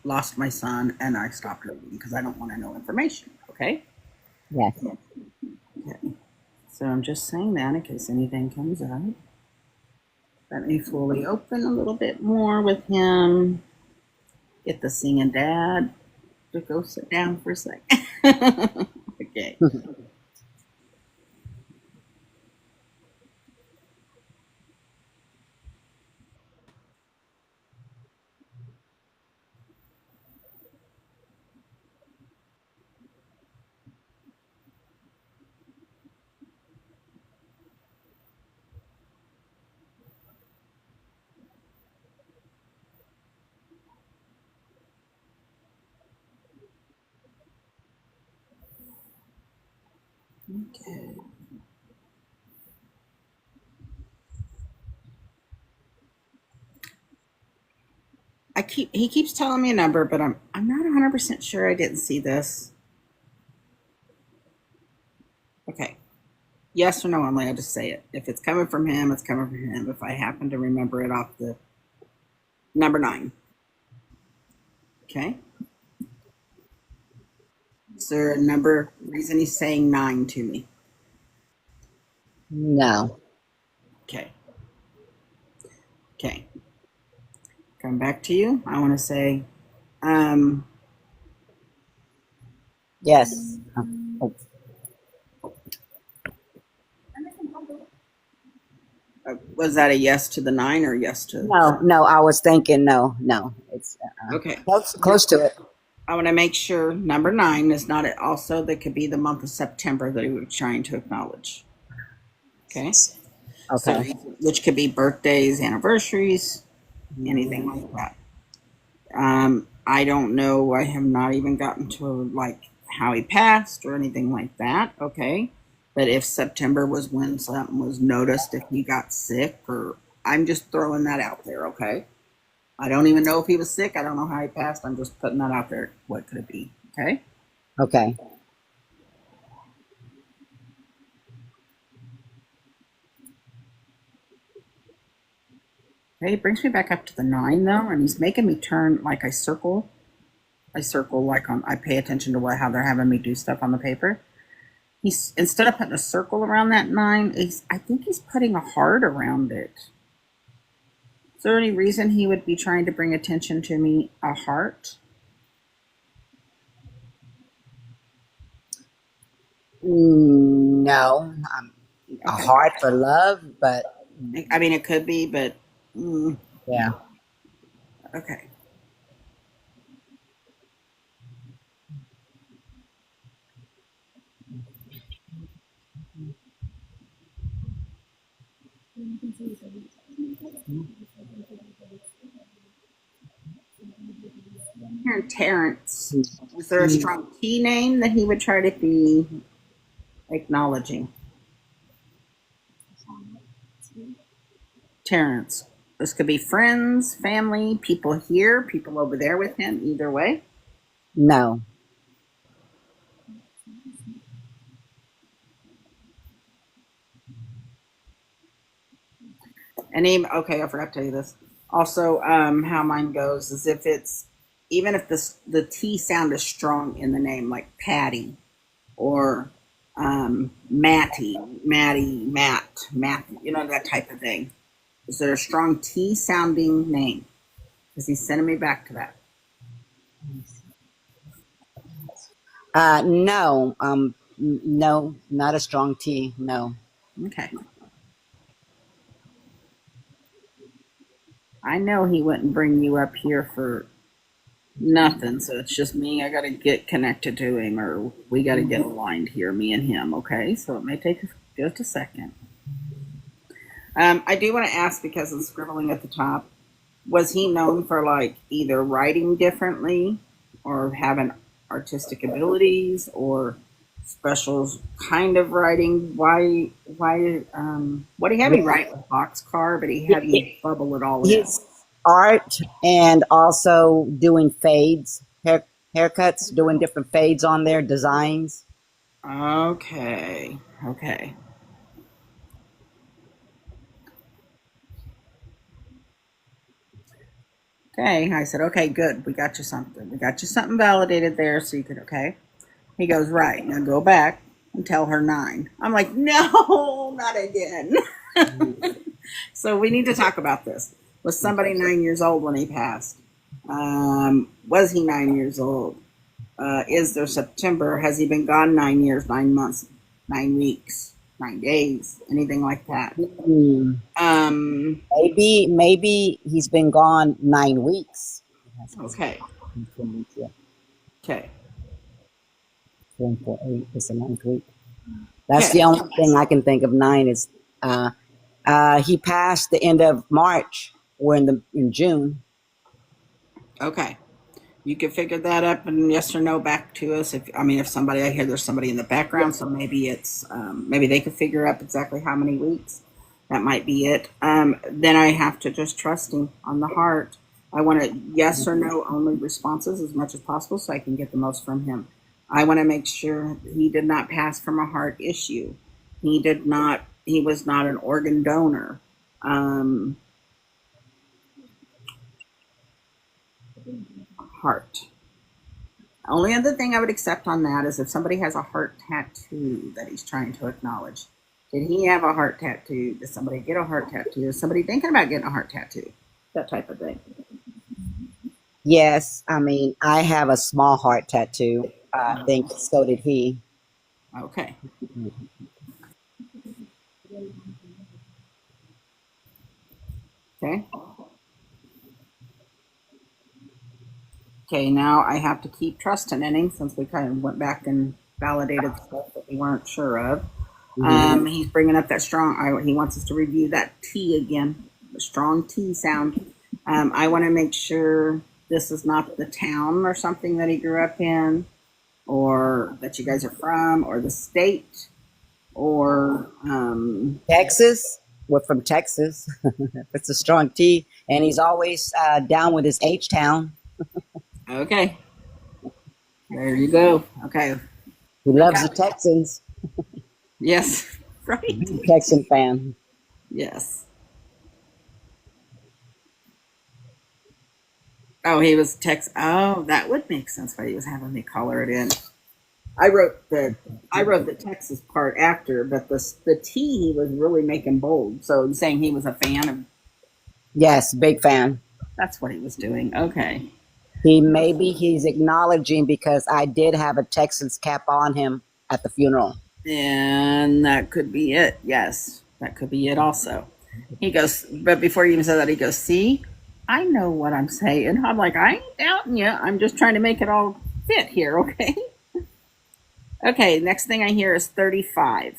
Lost my son and I stopped reading because I don't want to know information. Okay. Yes. Okay. So I'm just saying that in case anything comes up. Let me fully open a little bit more with him. Get the singing dad to go sit down for a sec. Okay. Okay. He keeps telling me a number, but I'm not 100% sure I didn't see this. Okay. Yes or no, Emily, I just say it. If it's coming from him, it's coming from him. If I happen to remember it off the number 9. Okay. Is there a number reason he's saying 9 to me? No. Okay. Okay. Come back to you. I want to say, um, Yes. Oh, was that a yes to the 9 or yes to? no, I was thinking no. It's Okay. close to it. I want to make sure number 9 is not also that could be the month of September that he was trying to acknowledge. Okay. So, Okay. which could be birthdays, anniversaries, anything like that. I don't know. I have not even gotten to like how he passed or anything like that. Okay. But if September was when something was noticed, if he got sick, or I'm just throwing that out there. Okay. I don't even know if he was sick. I don't know how he passed. I'm just putting that out there. What could it be? Okay. Okay. Okay. It brings me back up to the 9 though, and he's making me turn like I circle. I circle like on. I pay attention to how they're having me do stuff on the paper. He's instead of putting a circle around that 9, I think he's putting a heart around it. Is there any reason he would be trying to bring attention to me a heart? No. A Okay. heart for love, but I mean, it could be, but yeah. okay. Here, Terrence. Is there a strong T name that he would try to be acknowledging? Terrence. This could be friends, family, people here, people over there with him, either way. No. And even, okay, I forgot to tell you this. Also, how mine goes is if it's even if the T sound is strong in the name, like Patty or Matty, Matt, you know, that type of thing. Is there a strong T sounding name? Because he's sending me back to that. No. No, not a strong T. No. Okay. I know he wouldn't bring you up here for nothing, so it's just me. I got to get connected to him, or we got to get aligned here, me and him. Okay, so it may take just a second. I do want to ask because I'm scribbling at the top. Was he known for like either writing differently, or having artistic abilities, or special kind of writing? Why? What do you have you write with boxcar, but he had you bubble it all in? His art and also doing fades, haircuts, doing different fades on their designs. Okay. Okay. Okay. I said, okay, good. We got you something. We got you something validated there so you could, okay. He goes, right. Now go back and tell her 9. I'm like, no, not again. So we need to talk about this. Was somebody 9 years old when he passed? Was he 9 years old? Is there September? Has he been gone 9 years, 9 months, 9 weeks, 9 days, anything like that? Hmm. Um, Maybe he's been gone 9 weeks. okay, 4 weeks, yeah. okay, 4 and 4, 8. It's the 9th week. That's okay, the only thing I can think of. 9 is he passed the end of March. We're in June. okay. You can figure that up and yes or no back to us. If somebody, I hear there's somebody in the background, so maybe maybe they could figure up exactly how many weeks. That might be it. Then I have to just trust him on the heart. I want to yes or no only responses as much as possible so I can get the most from him. I want to make sure he did not pass from a heart issue. He did not. He was not an organ donor. Um, Heart. Only other thing I would accept on that is if somebody has a heart tattoo that he's trying to acknowledge. Did he have a heart tattoo? Did somebody get a heart tattoo? Is somebody thinking about getting a heart tattoo? That type of thing. Yes, I have a small heart tattoo. I think so did he. Okay. Okay. Okay, now I have to keep trusting in him since we kind of went back and validated stuff that we weren't sure of. He's bringing up that strong. He wants us to review that T again, the strong T sound. I want to make sure this is not the town or something that he grew up in, or that you guys are from, or the state, or Texas. We're from Texas. It's a strong T, and he's always down with his H Town. okay. There you go. Okay. He loves the Texans. Yes. Right. Texan fan. Yes. Oh, he was Tex. Oh, that would make sense why he was having me color it in. I wrote the Texas part after, but the T he was really making bold. So you're saying he was a fan of. Yes, big fan. That's what he was doing. Okay. Maybe he's acknowledging because I did have a Texans cap on him at the funeral. And that could be it. Yes, that could be it also. He goes, but before he even said that, he goes, see, I know what I'm saying. I'm like, I ain't doubting you. I'm just trying to make it all fit here, okay? Okay, next thing I hear is 35.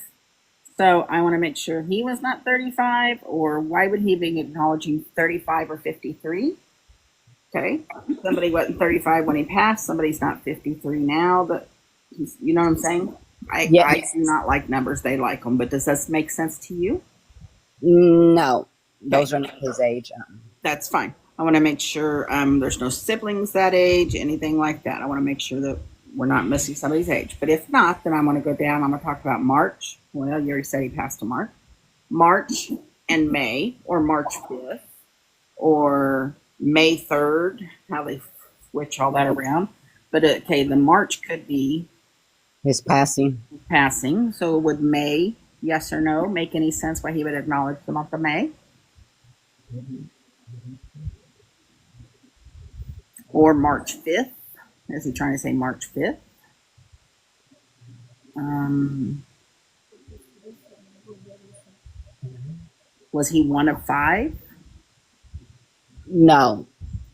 So I want to make sure he was not 35, or why would he be acknowledging 35 or 53? Okay, somebody wasn't 35 when he passed. Somebody's not 53 now. But you know what I'm saying? I Yes. do not like numbers. They like them. But does this make sense to you? No, Okay, those are not his age. that's fine. I want to make sure there's no siblings that age, anything like that. I want to make sure that we're not missing somebody's age. But if not, then I want to go down. I'm going to talk about March. Well, you already said he passed to March. March and May, or March 5th, or May 3rd, how they switch all that around. But okay, the March could be His passing. passing. So would May, yes or no, make any sense why he would acknowledge the month of May? Or March 5th? Is he trying to say March 5th? Was he one of five? No,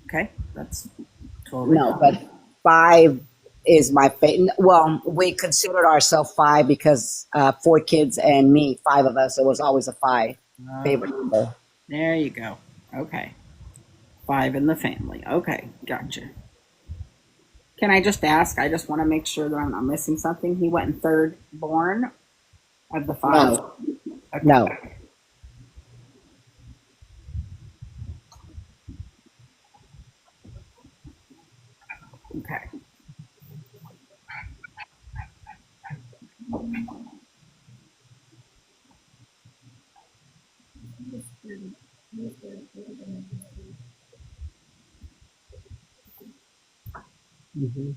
Okay, that's totally no, fine. but 5 is my favorite. Well, we considered ourselves 5 because 4 kids and me, 5 of us. It was always a 5 favorite number. There you go. Okay. 5 in the family. Okay, gotcha. Can I just ask? I just want to make sure that I'm not missing something. He went in third born of the 5. No, Okay. no. Okay. Hmm.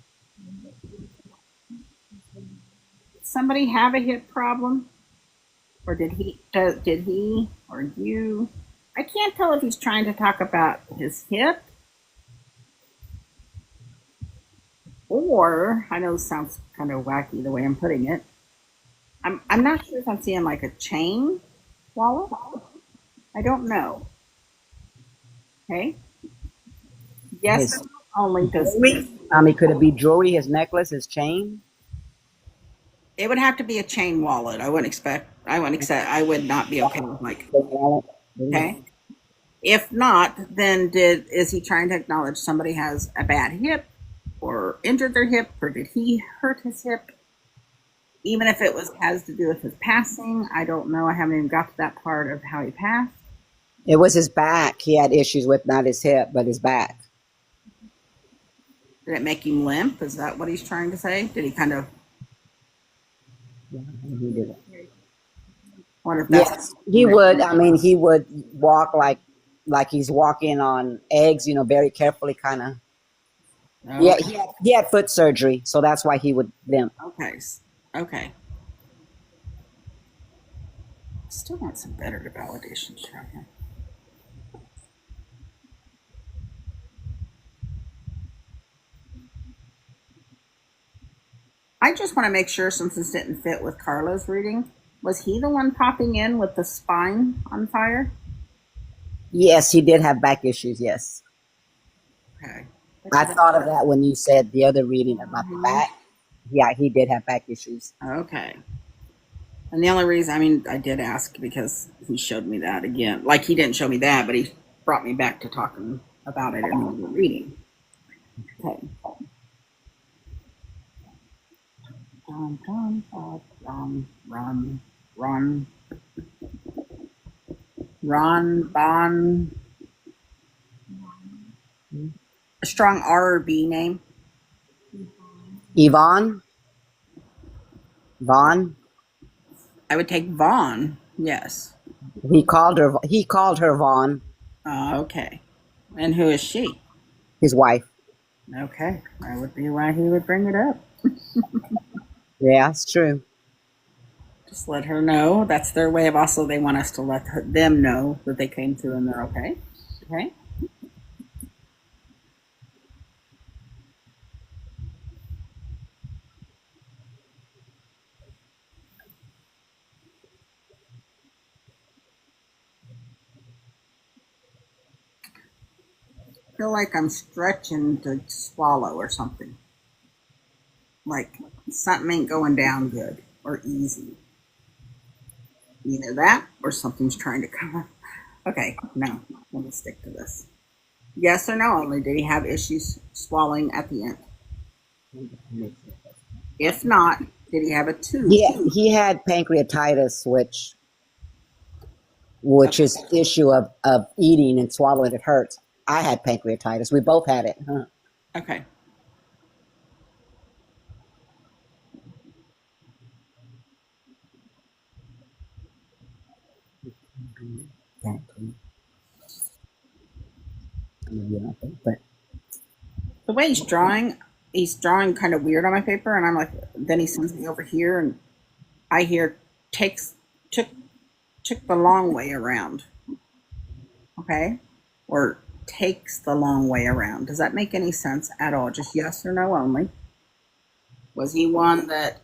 Somebody have a hip problem, or did he or you? I can't tell if he's trying to talk about his hip Or I know this sounds kind of wacky the way I'm putting it. I'm not sure if I'm seeing like a chain wallet. I don't know. Okay. Yes, His only does jewelry. I mean, could it be jewelry? His necklace, his chain. it would have to be a chain wallet. I would not be okay with like The wallet. okay. If not, then is he trying to acknowledge somebody has a bad hip or injured their hip or did he hurt his hip? Even if it was has to do with his passing, I don't know. I haven't even got to that part of how he passed. It was his back. He had issues with not his hip, but his back. Did it make him limp? Is that what he's trying to say? Did he kind of Yeah, he did it. wonder if that's Yes, he would. I mean, he would walk like he's walking on eggs. You know, very carefully, kind of. Yeah, okay. he had foot surgery, so that's why he would limp. Okay. Okay. Still want some better validations from him. I just want to make sure since this didn't fit with Carla's reading, was he the one popping in with the spine on fire? Yes, he did have back issues. Yes, Okay. I thought of that when you said the other reading about the back. Yeah, he did have back issues. Okay. And the only reason, I mean, I did ask because he showed me that again. Like he didn't show me that, but he brought me back to talking about it in the reading. Okay. Ron Bon. A strong R or B name. Yvonne, Vaughn. I would take Vaughn. Yes. He called her. He called her Vaughn, Okay. And who is she? his wife. Okay. That would be why he would bring it up. Yeah, it's true. Just let her know. That's their way of also, they want us to let them know that they came through and they're okay. Okay. I feel like I'm stretching to swallow or something. Like something ain't going down good or easy. Either that or something's trying to come up. Okay, no, let me stick to this. Yes or no only. Did he have issues swallowing at the end? If not, did he have a tooth? Yeah, he had pancreatitis, which is issue of eating and swallowing. It hurts. I had pancreatitis. We both had it. Huh? Okay. But The way he's drawing kind of weird on my paper, and I'm like, then he sends me over here, and I hear takes took the long way around. Okay, or takes the long way around. Does that make any sense at all? Just yes or no only. Was he one that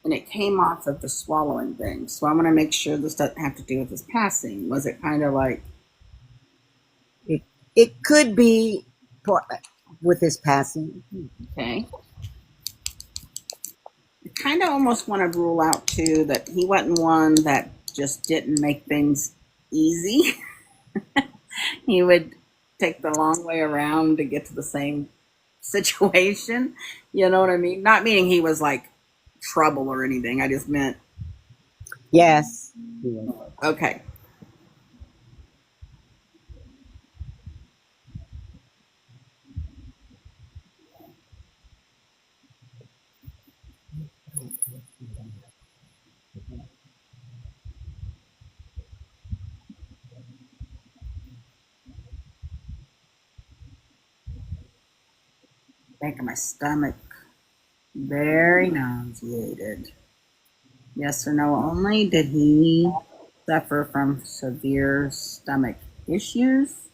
and it came off of the swallowing thing? So I want to make sure this doesn't have to do with his passing. Was it kind of like it could be with his passing. okay? I kind of almost want to rule out too that he wasn't one that just didn't make things easy. He would take the long way around to get to the same situation. You know what I mean? Not meaning he was like trouble or anything. I just meant Yes. okay. Making my stomach very nauseated. Yes or no only. Did he suffer from severe stomach issues?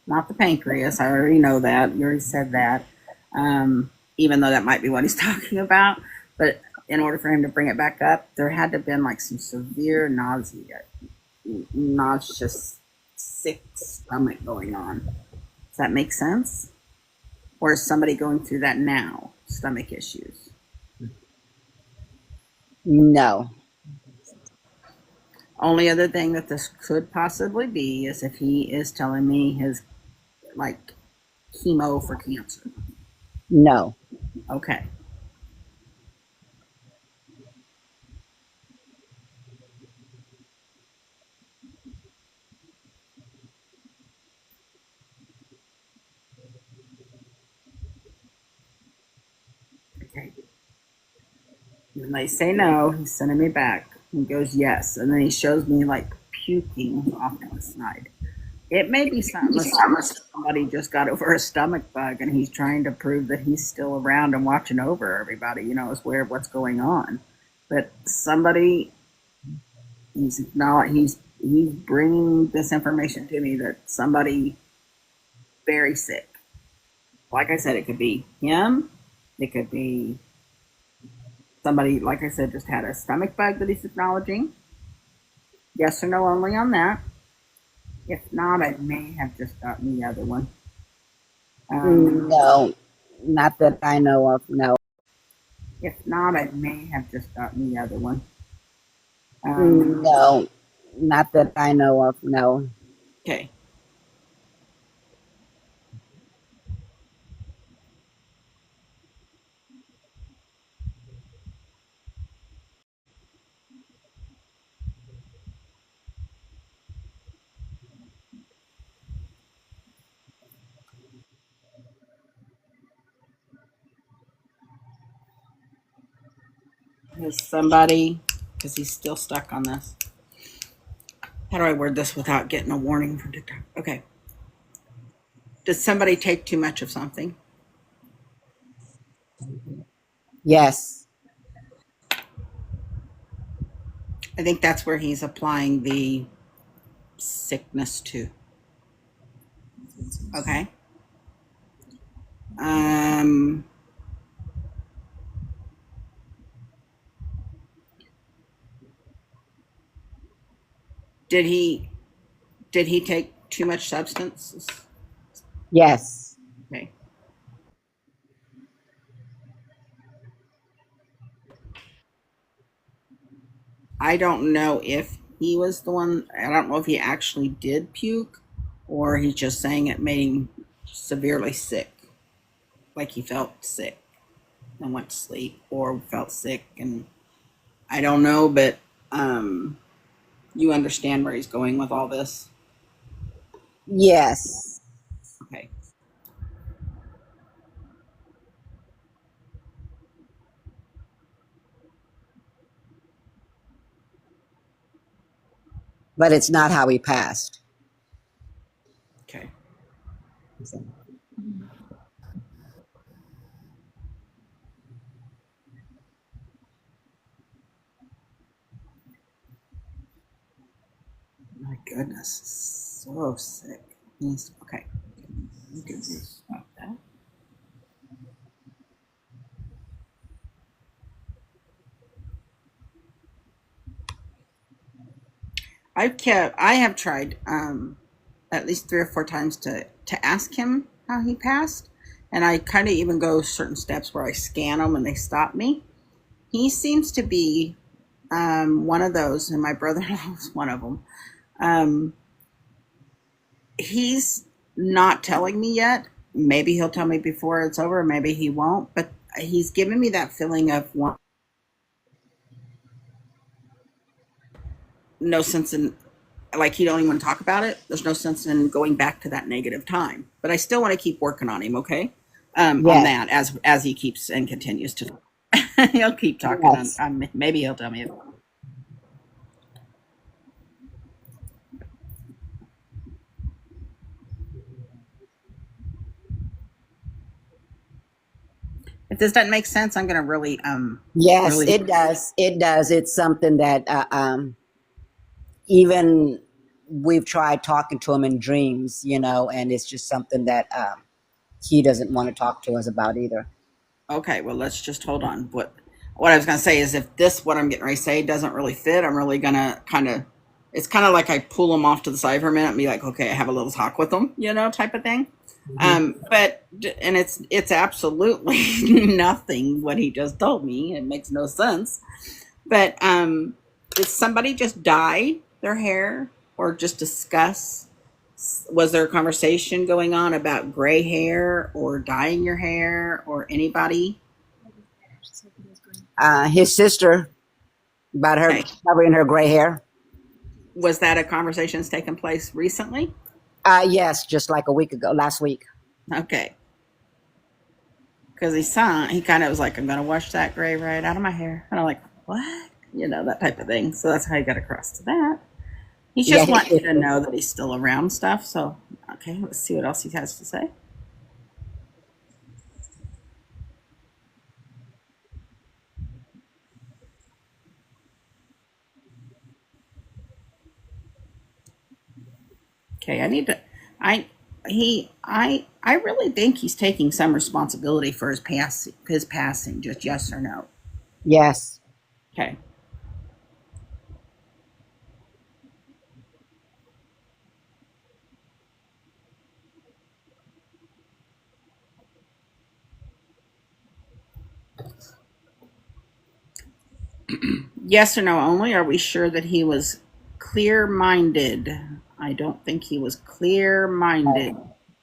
not the pancreas. I already know that. You already said that. Even though that might be what he's talking about. But in order for him to bring it back up, there had to have been like some severe nausea, nauseous, sick stomach going on. Does that make sense? Or is somebody going through that now? Stomach issues. No. Only other thing that this could possibly be is if he is telling me his like chemo for cancer. No. Okay. Okay. When they say no, he's sending me back. He goes yes, and then he shows me like puking off to the side. It may be something somebody just got over a stomach bug, and he's trying to prove that he's still around and watching over everybody. Is aware of what's going on. But somebody, he's bringing this information to me that somebody very sick. Like I said, it could be him. It could be somebody, like I said, just had a stomach bug that he's acknowledging. Yes or no only on that. If not, I may have just gotten the other one. No. Not that I know of. No. If not, I may have just gotten the other one. No. Not that I know of. No. Okay. Is somebody, because he's still stuck on this. How do I word this without getting a warning from TikTok? Okay. Does somebody take too much of something? Yes. I think that's where he's applying the sickness to. Okay. Did he take too much substance? Yes. Okay. I don't know if he was the one. I don't know if he actually did puke, or he's just saying it made him severely sick, like he felt sick and went to sleep, or felt sick, and I don't know. But you understand where he's going with all this, Yes. okay? But it's not how he passed. Okay. My goodness, so sick. He's okay. You can stop that. I have tried at least 3 or 4 times to ask him how he passed, and I kind of even go certain steps where I scan them and they stop me. He seems to be one of those, and my brother-in-law was one of them. He's not telling me yet. Maybe he'll tell me before it's over, maybe he won't, but he's giving me that feeling of one, no sense in, like, he don't even want to talk about it. There's no sense in going back to that negative time, but I still want to keep working on him. Okay. On Yes. that, as he keeps and continues to he'll keep talking Yes. on maybe he'll tell me. If this doesn't make sense, I'm gonna really Yes, really it does. It does. It's something that even we've tried talking to him in dreams, and it's just something that he doesn't want to talk to us about either. Okay, well, let's just hold on. What I was going to say is if this, what I'm getting ready to say, doesn't really fit, I'm really going to it's kind of like I pull him off to the side for a minute and be like, okay, I have a little talk with him, type of thing. And it's absolutely nothing what he just told me. It makes no sense. But did somebody just dye their hair or just discuss? Was there a conversation going on about gray hair or dyeing your hair or anybody? His sister, about her Okay. covering her gray hair. Was that a conversation that's taken place recently? Yes, just like a week ago, last week. Okay. Because he kind of was like, I'm going to wash that gray right out of my hair. And I'm like, what? That type of thing. So that's how he got across to that. He's just Yeah, wanting you to know that he's still around stuff. So, okay, let's see what else he has to say. Okay, I really think he's taking some responsibility for his passing. Just yes or no. yes, Okay. Yes or no only. Are we sure that he was clear-minded? I don't think he was clear-minded.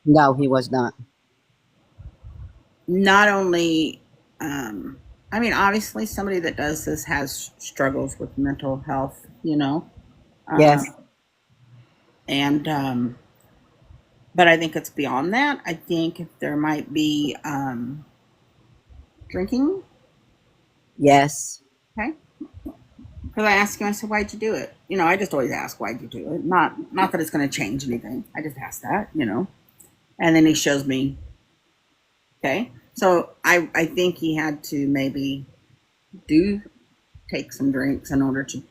no, he was not. Not only, obviously somebody that does this has struggles with mental health, Yes, and but I think it's beyond that. I think there might be drinking. yes, Okay. Because I asked him, I said, why'd you do it? I just always ask, why'd you do it? Not that it's going to change anything. I just ask that, And then he shows me. Okay. So I think he had to maybe take some drinks in order to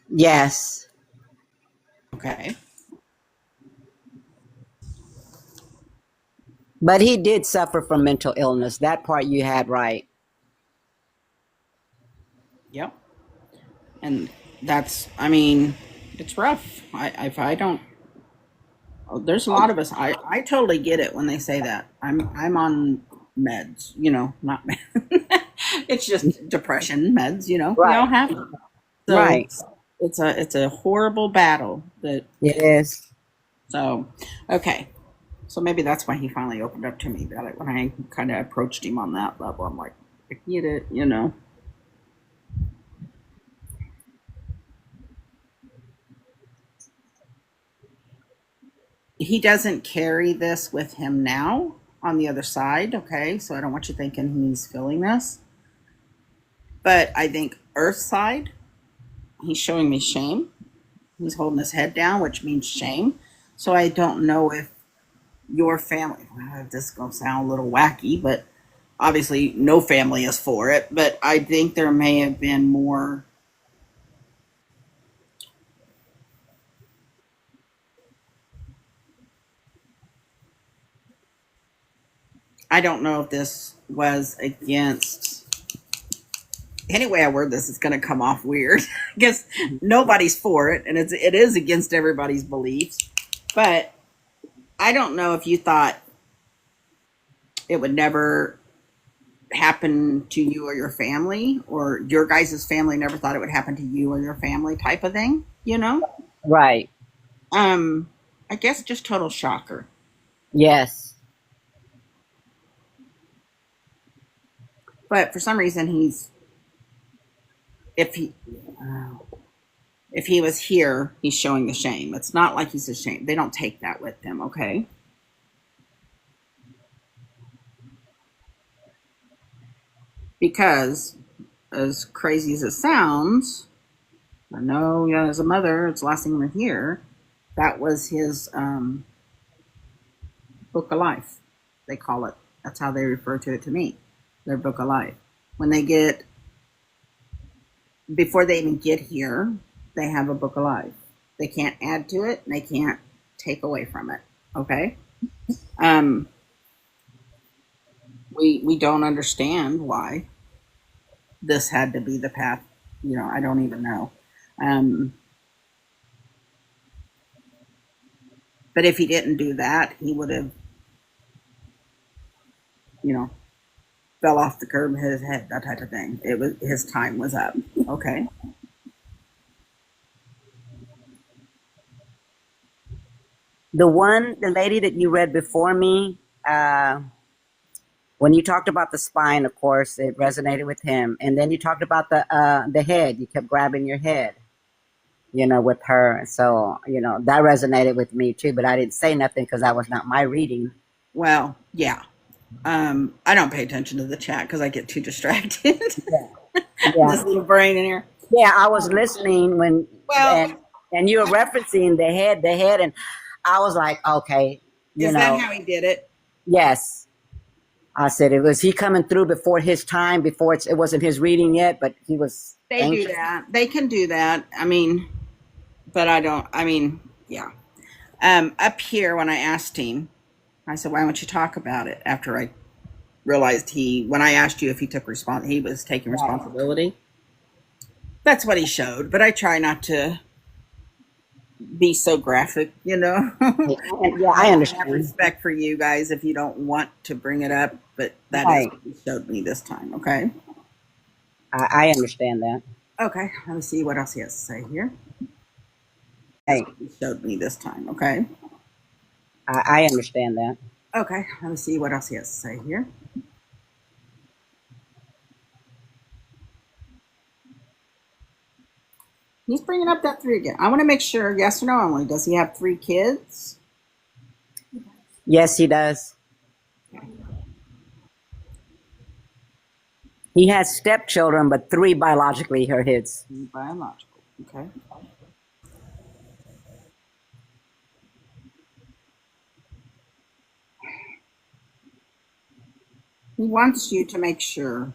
yes. Okay. But he did suffer from mental illness. That part you had right. Yep. And that's, it's rough. If I don't, there's a lot of us. I totally get it when they say that. I'm on meds, not meds. It's just depression meds, We all Right, have them. So right. it's a horrible battle that. It is. So okay. So maybe that's why he finally opened up to me about it when I kind of approached him on that level. I'm like, I get it, He doesn't carry this with him now on the other side, okay? So I don't want you thinking he's feeling this. But I think Earth side, he's showing me shame. He's holding his head down, which means shame. So I don't know if your family, this is going to sound a little wacky, but obviously no family is for it. But I think there may have been more. I don't know if this was against. Any way I word this, it's going to come off weird because nobody's for it, and it is against everybody's beliefs. But I don't know if you thought it would never happen to you or your family, or your guys' family never thought it would happen to you or your family, type of thing. Right. I guess just total shocker. Yes. But for some reason, if he was here, he's showing the shame. It's not like he's ashamed. They don't take that with them, okay? Because, as crazy as it sounds, I know as a mother, it's the last thing to hear. That was his book of life, they call it. That's how they refer to it to me, their book of life. When they get before they even get here, they have a book of life. They can't add to it, and they can't take away from it. Okay. Um, we don't understand why this had to be the path. You know, I don't even know. Um, but if he didn't do that, he would have, you know, fell off the curb, hit his head, that type of thing. It was his time was up. Okay. The lady that you read before me, when you talked about the spine, of course, it resonated with him. And then you talked about the head. You kept grabbing your head, with her. So, that resonated with me too. But I didn't say nothing because that was not my reading. Well, yeah. I don't pay attention to the chat because I get too distracted. Yeah. This little brain in here. Yeah, I was listening Well, and you were referencing the head, and I was like, okay, is that how he did it? yes. I said, it was he coming through before his time, before it wasn't his reading yet, but he was They anxious. do that. They can do that. I mean, but I don't. I mean, yeah. Up here, when I asked him, I said, "Why don't you talk about it?" After I realized when I asked you if he took he was taking responsibility. That's what he showed. But I try not to be so graphic, Yeah, I I have understand. respect for you guys if you don't want to bring it up, but that Right. is what he showed me this time. Okay. I understand that. Okay. Let me see what else he has to say here. Hey, He showed me this time. Okay. I understand that. Okay. Let me see what else he has to say here. He's bringing up that 3 again. I want to make sure, yes or no, Emily. Does he have 3 kids? Yes, he does. He has stepchildren, but 3 biologically are his. Biological. Okay. He wants you to make sure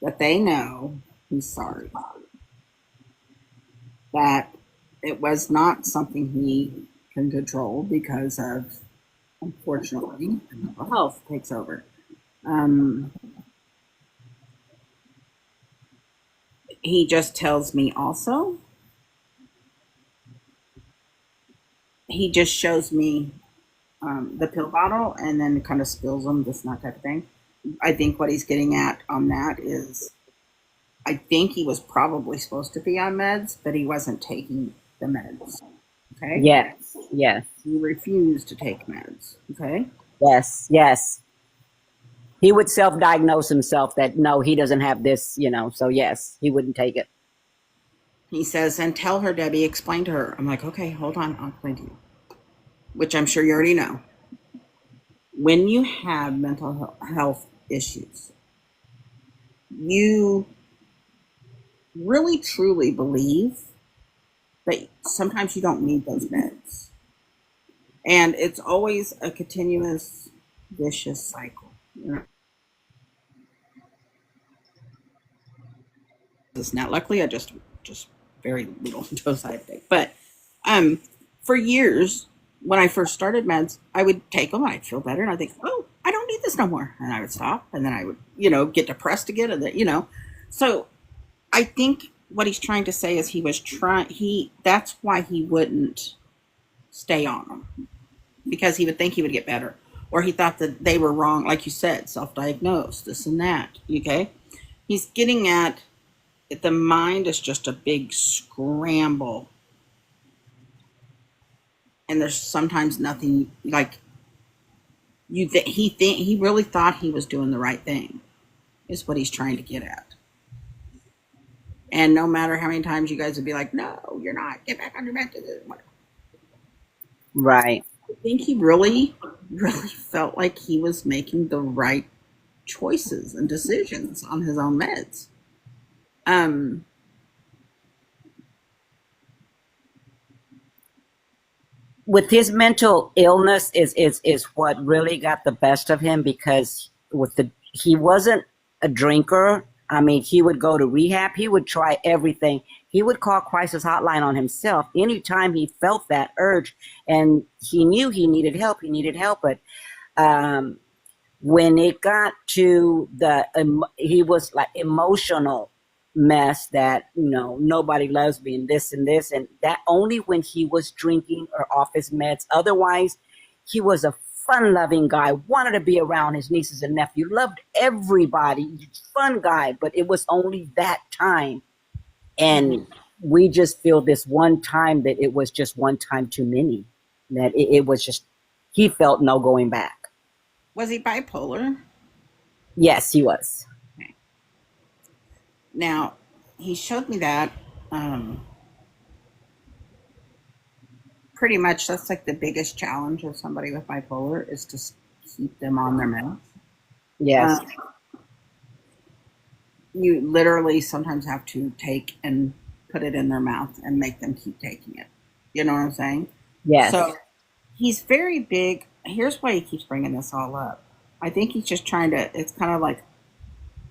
that they know he's sorry. That it was not something he can control because of, unfortunately, mental health takes over. He just tells me also, he just shows me the pill bottle and then kind of spills them, this and that type of thing. I think what he's getting at on that is, I think he was probably supposed to be on meds, but he wasn't taking the meds. Okay? Yes. He refused to take meds. Okay? Yes. He would self-diagnose himself that no, he doesn't have this, so yes, he wouldn't take it. He says, and tell her, Debbie, explain to her. I'm like, okay, hold on, I'll explain to you. Which I'm sure you already know. When you have mental health issues, you really truly believe that sometimes you don't need those meds. And it's always a continuous vicious cycle. Now, luckily, I just very little dose I take. But for years, when I first started meds, I would take them, I'd feel better, and I'd think, oh, I don't need this no more. And I would stop, and then I would, get depressed again, and then, So I think what he's trying to say is that's why he wouldn't stay on them. Because he would think he would get better. Or he thought that they were wrong, like you said, self-diagnosed, this and that, okay? He's getting at, the mind is just a big scramble. And there's sometimes nothing, like, he really thought he was doing the right thing, is what he's trying to get at. And no matter how many times you guys would be like, no, you're not, get back on your method. Right. I think he really, really felt like he was making the right choices and decisions on his own meds. With his mental illness is what really got the best of him, because he wasn't a drinker, I mean, he would go to rehab. He would try everything. He would call crisis hotline on himself anytime he felt that urge, and he knew he needed help. He needed help, but um, when it got to he was like emotional mess that nobody loves me and this and that. Only when he was drinking or off his meds. Otherwise, he was a fun-loving guy, wanted to be around his nieces and nephew, loved everybody, fun guy. But it was only that time, and we just feel this one time that it was just one time too many. That it was just he felt no going back. Was he bipolar? Yes, he was. Now, he showed me that. Um, Pretty much that's like the biggest challenge of somebody with bipolar is to keep them on their meds. Yes. Um, you literally sometimes have to take and put it in their mouth and make them keep taking it. You know what I'm saying? Yes. So he's very big. Here's why he keeps bringing this all up. I think he's just trying to. It's kind of like,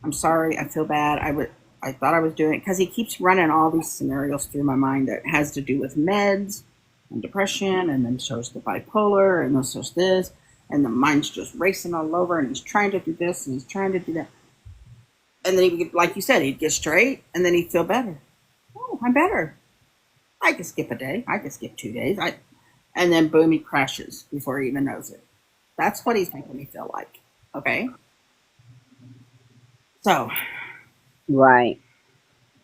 I'm sorry, I feel bad. I thought I was doing it because he keeps running all these scenarios through my mind that has to do with meds and depression, and then shows the bipolar, and then shows this, and the mind's just racing all over, and he's trying to do this, and he's trying to do that, and then he, like you said, he'd get straight, and then he'd feel better. Oh, I'm better. I can skip a day. I can skip 2 days. And then boom, he crashes before he even knows it. That's what he's making me feel like. Okay. So Right.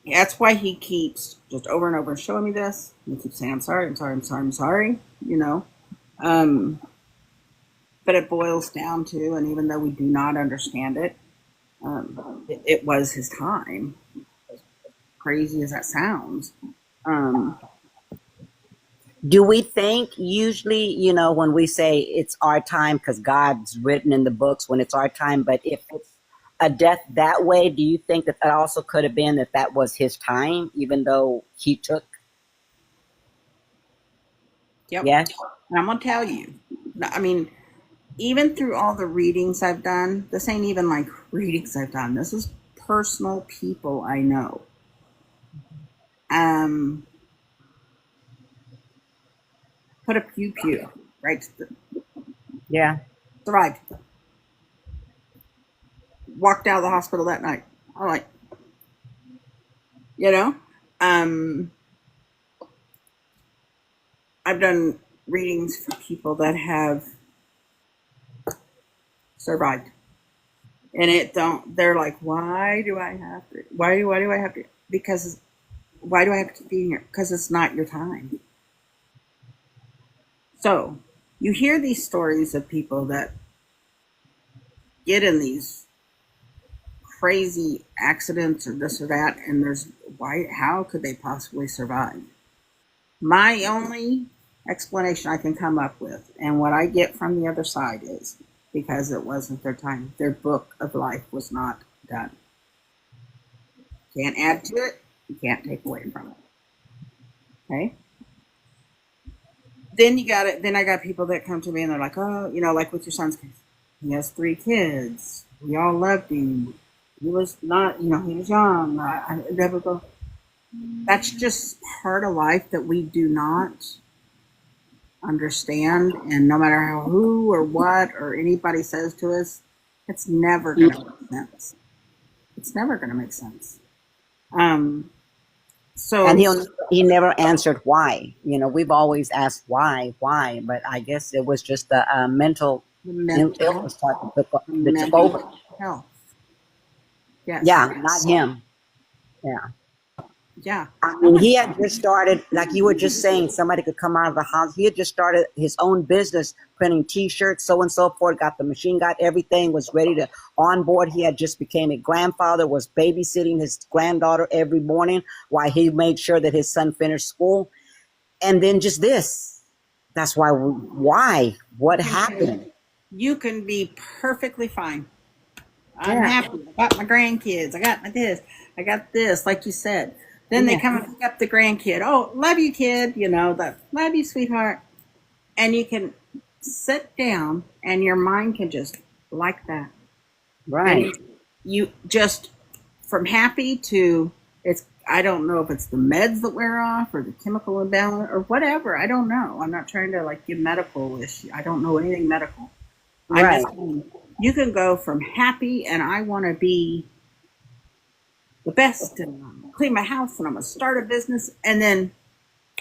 that's why he keeps just over and over showing me this. He keeps saying, I'm sorry, I'm sorry, I'm sorry, I'm sorry, you know. Um, but it boils down to, and even though we do not understand it, it was his time. As crazy as that sounds. Um, Do we think usually, when we say it's our time, because God's written in the books when it's our time, but if it's a death that way, do you think that that also could have been that was his time, even though he took? yep. Yes. And I'm going to tell you, I mean, even through all the readings I've done, this ain't even like readings I've done. This is personal people I know. Um, Put a pew pew, right? Yeah. Survived. Walked out of the hospital that night. I'm like, you know, um, I've done readings for people that have survived, and they're like, why do I have to? Why do I have to? Because why do I have to be here? Because it's not your time. So you hear these stories of people that get in these crazy accidents or this or that, and how could they possibly survive? My only explanation I can come up with, and what I get from the other side, is because it wasn't their time. Their book of life was not done. Can't add to it, you can't take away from it. Okay? Then you got it. Then I got people that come to me and they're like, oh, like with your son's case. He has 3 kids. We all loved him. He was not, he was young. I never go. That's just part of life that we do not understand. And no matter who or what or anybody says to us, it's never going to make sense. It's never going to make sense. So, And he never answered why. We've always asked why, but I guess it was just the mental illness type that took over. Health. Yes. Yeah, not him. Yeah. Yeah. I mean, he had just started, like you were just saying, somebody could come out of the house. He had just started his own business, printing T-shirts, so and so forth, got the machine, got everything, was ready to onboard. He had just became a grandfather, was babysitting his granddaughter every morning while he made sure that his son finished school. And then just this. That's why, what happened? You can be perfectly fine. I'm happy. I got my grandkids. I got my this. I got this, like you said. Then they come and pick up the grandkid. Oh, love you, kid. Love you, sweetheart. And you can sit down and your mind can just like that. Right. And you just from happy to it's. I don't know if it's the meds that wear off or the chemical imbalance or whatever. I don't know. I'm not trying to like give medical issue. I don't know anything medical. I'm Right. just saying, you can go from happy and I want to be the best and I'm gonna clean my house and I'm gonna start a business, and then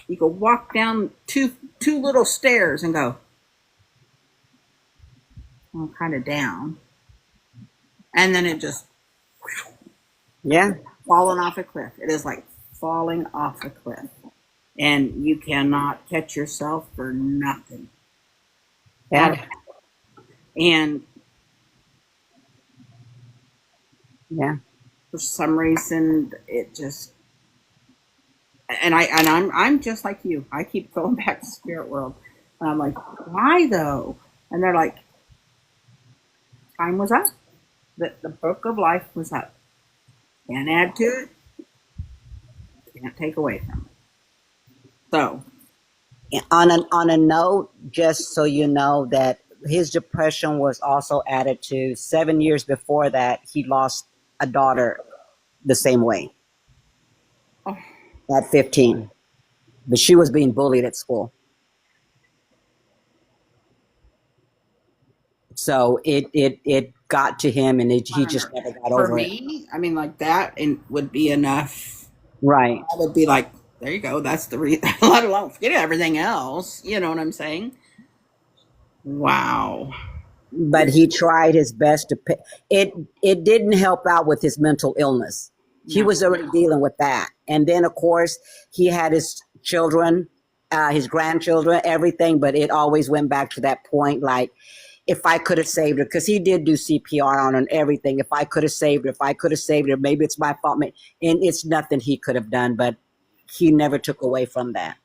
you go walk down two little stairs and go, well, kind of down, and then it just Yeah. falling off a cliff. It is like falling off a cliff, and you cannot catch yourself for nothing. Yeah. And Yeah. for some reason, it just I'm just like you. I keep going back to spirit world, and I'm like, why though? And they're like, time was up. The book of life was up. Can't add to it. Can't take away from it. So On a note, just so you know that his depression was also added to 7 years before that. He lost a daughter the same way oh, at 15, but she was being bullied at school. So it got to him, and he just never got for over it. me, I mean, like that and would be enough. Right. I would be like, there you go. That's the let alone forget everything else. You know what I'm saying? Wow. But he tried his best to pay. It didn't help out with his mental illness. He No. was already dealing with that, and then of course he had his children, his grandchildren, everything. But it always went back to that point, like, if I could have saved her, because he did do CPR on her and everything. If I could have saved her, if I could have saved her, maybe it's my fault. And it's nothing he could have done, but he never took away from that.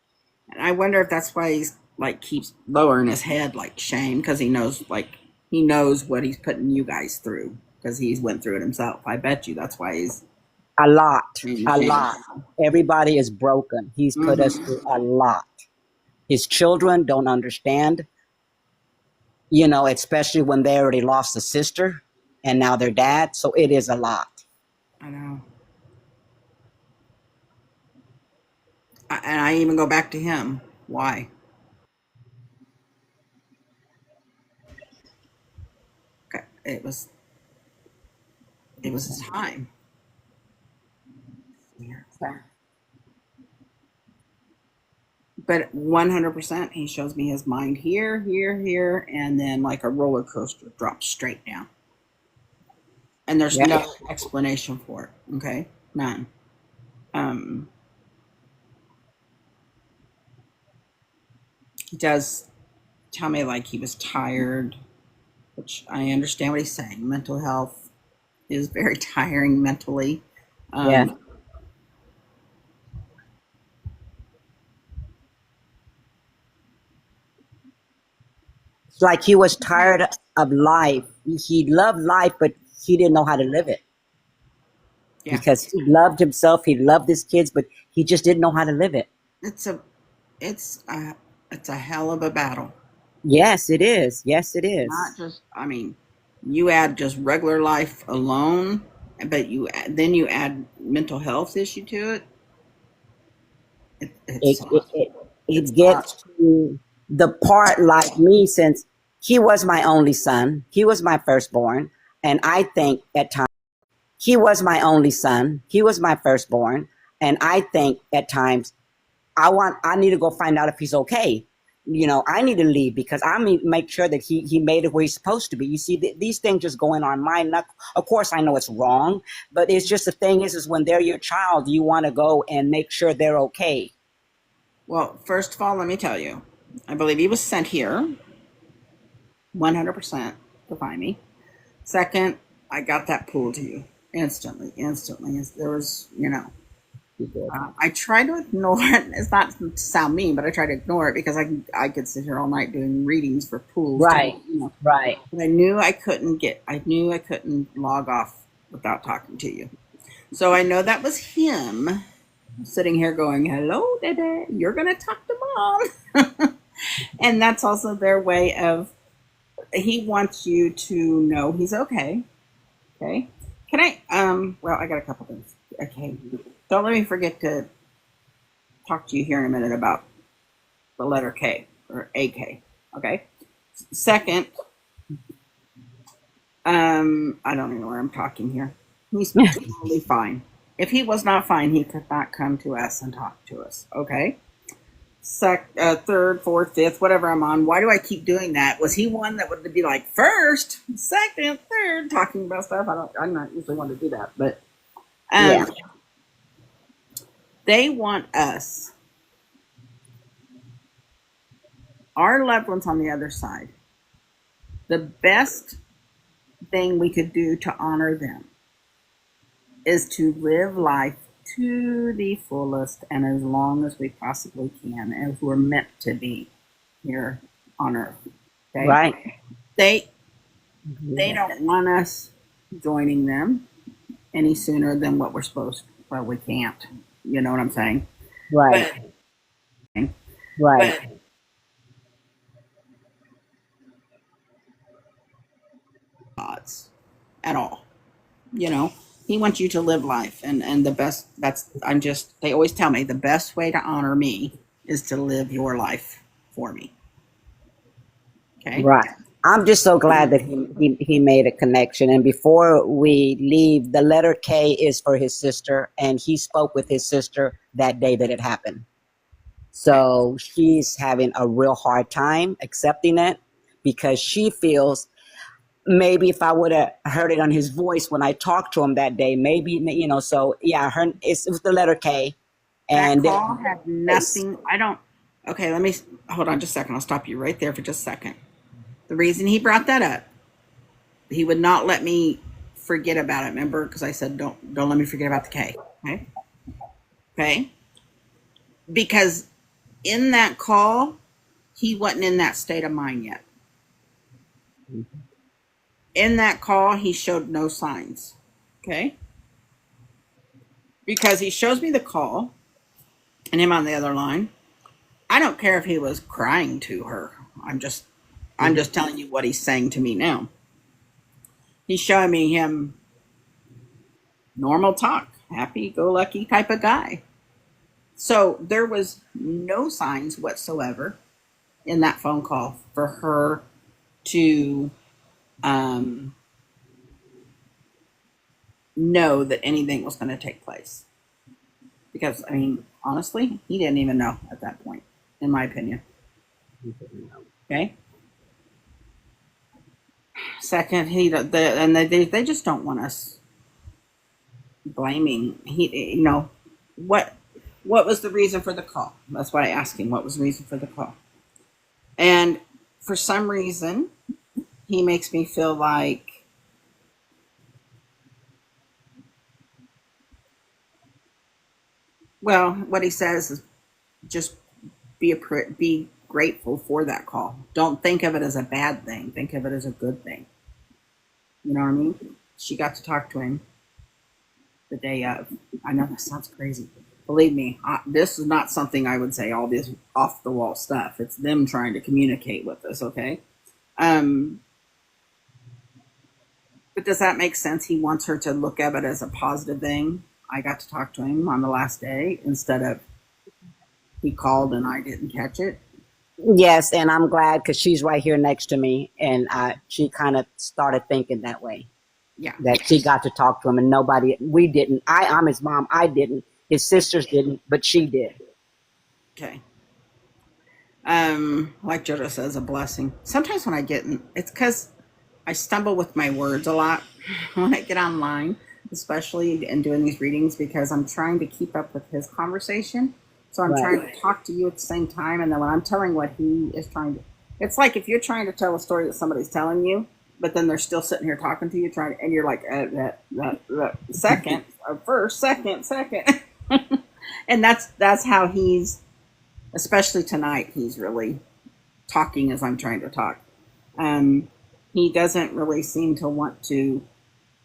And I wonder if that's why he's like keeps lowering his head, like shame, because he knows what he's putting you guys through, because he's went through it himself. I bet you that's why he's A lot, Mhm. a lot. Everybody is broken. He's put us through a lot. His children don't understand, especially when they already lost a sister and now their dad. So it is a lot. I know. And I even go back to him. Why? Okay. It was his time. But 100%, he shows me his mind here, here, here, and then like a roller coaster drops straight down. And there's Yeah. no explanation for it. Okay, none. He does tell me like he was tired, which I understand what he's saying. Mental health is very tiring mentally. Yeah. It's like he was tired of life. He loved life, but he didn't know how to live it. Yeah. Because he loved himself, he loved his kids, but he just didn't know how to live it. It's a hell of a battle. Yes, it is. Yes, it is. Not just, I mean, you add just regular life alone, but then you add mental health issue to it. It gets to the part like me, since he was my only son, he was my firstborn, and I think at times he was my only son, he was my firstborn, and I think at times I need to go find out if he's okay. I need to leave because I need to make sure that he made it where he's supposed to be. You see, these things just go in our mind. Not, of course, I know it's wrong, but it's just the thing is when they're your child, you want to go and make sure they're okay. Well, first of all, let me tell you, I believe he was sent here 100% to find me. Second, I got that pool to you instantly. There was, I try to ignore it. It's not to sound mean, but I try to ignore it because I could sit here all night doing readings for pools. Right. Right. But I knew I couldn't log off without talking to you. So I know that was him sitting here going, hello, Dada, you're going to talk to mom. And that's also their way of, he wants you to know he's okay. Okay. Can I, well, I got a couple things. Okay. Don't let me forget to talk to you here in a minute about the letter K or AK. Okay. Second, I don't even know where I'm talking here. He's totally fine. If he was not fine, he could not come to us and talk to us. Okay. Third, fourth, fifth, whatever I'm on. Why do I keep doing that? Was he one that would be like first, second, third, talking about stuff? I'm not usually one to do that, but Yeah. they want us, our loved ones on the other side. The best thing we could do to honor them is to live life to the fullest and as long as we possibly can, as we're meant to be here on earth. Okay? Right. They don't want us joining them any sooner than what we're supposed to. Well, we can't. You know what I'm saying? Right. Right. But odds at all. You know, he wants you to live life, and the best. They always tell me the best way to honor me is to live your life for me. Okay. Right. I'm just so glad that he made a connection. And before we leave, the letter K is for his sister, and he spoke with his sister that day that it happened. So she's having a real hard time accepting it because she feels maybe if I would have heard it on his voice when I talked to him that day, maybe, you know, so yeah, it was the letter K. That And call had nothing. I don't. Okay, let me hold on just a second. I'll stop you right there for just a second. The reason he brought that up, he would not let me forget about it. Remember, because I said don't let me forget about the K. Okay. Okay. Because in that call, he wasn't in that state of mind yet. In that call, he showed no signs. Okay. Because he shows me the call and him on the other line. I don't care if he was crying to her. I'm just telling you what he's saying to me now. He's showing me him normal talk, happy-go-lucky type of guy. So there was no signs whatsoever in that phone call for her to know that anything was going to take place. Because, I mean, honestly, he didn't even know at that point, in my opinion. Okay? Second, they just don't want us blaming. What was the reason for the call? That's why I asked him what was the reason for the call. And for some reason, he makes me feel like what he says is just be grateful for that call. Don't think of it as a bad thing. Think of it as a good thing. You know what I mean? She got to talk to him the day of. I know that sounds crazy. Believe me, this is not something I would say all this off the wall stuff. It's them trying to communicate with us, okay? But does that make sense? He wants her to look at it as a positive thing. I got to talk to him on the last day instead of he called and I didn't catch it. yes, and I'm glad because she's right here next to me, and she kind of started thinking that way. Yeah. That she got to talk to him, and we didn't. I'm his mom. I didn't. His sisters didn't, but she did. Okay. Like Jojo says, a blessing. Sometimes when it's because I stumble with my words a lot when I get online, especially in doing these readings, because I'm trying to keep up with his conversation. So I'm trying to talk to you at the same time, and then when I'm telling what he is trying to, it's like if you're trying to tell a story that somebody's telling you, but then they're still sitting here talking to you, and you're like, second, first, second, and that's how he's, especially tonight, he's really talking as I'm trying to talk. He doesn't really seem to want to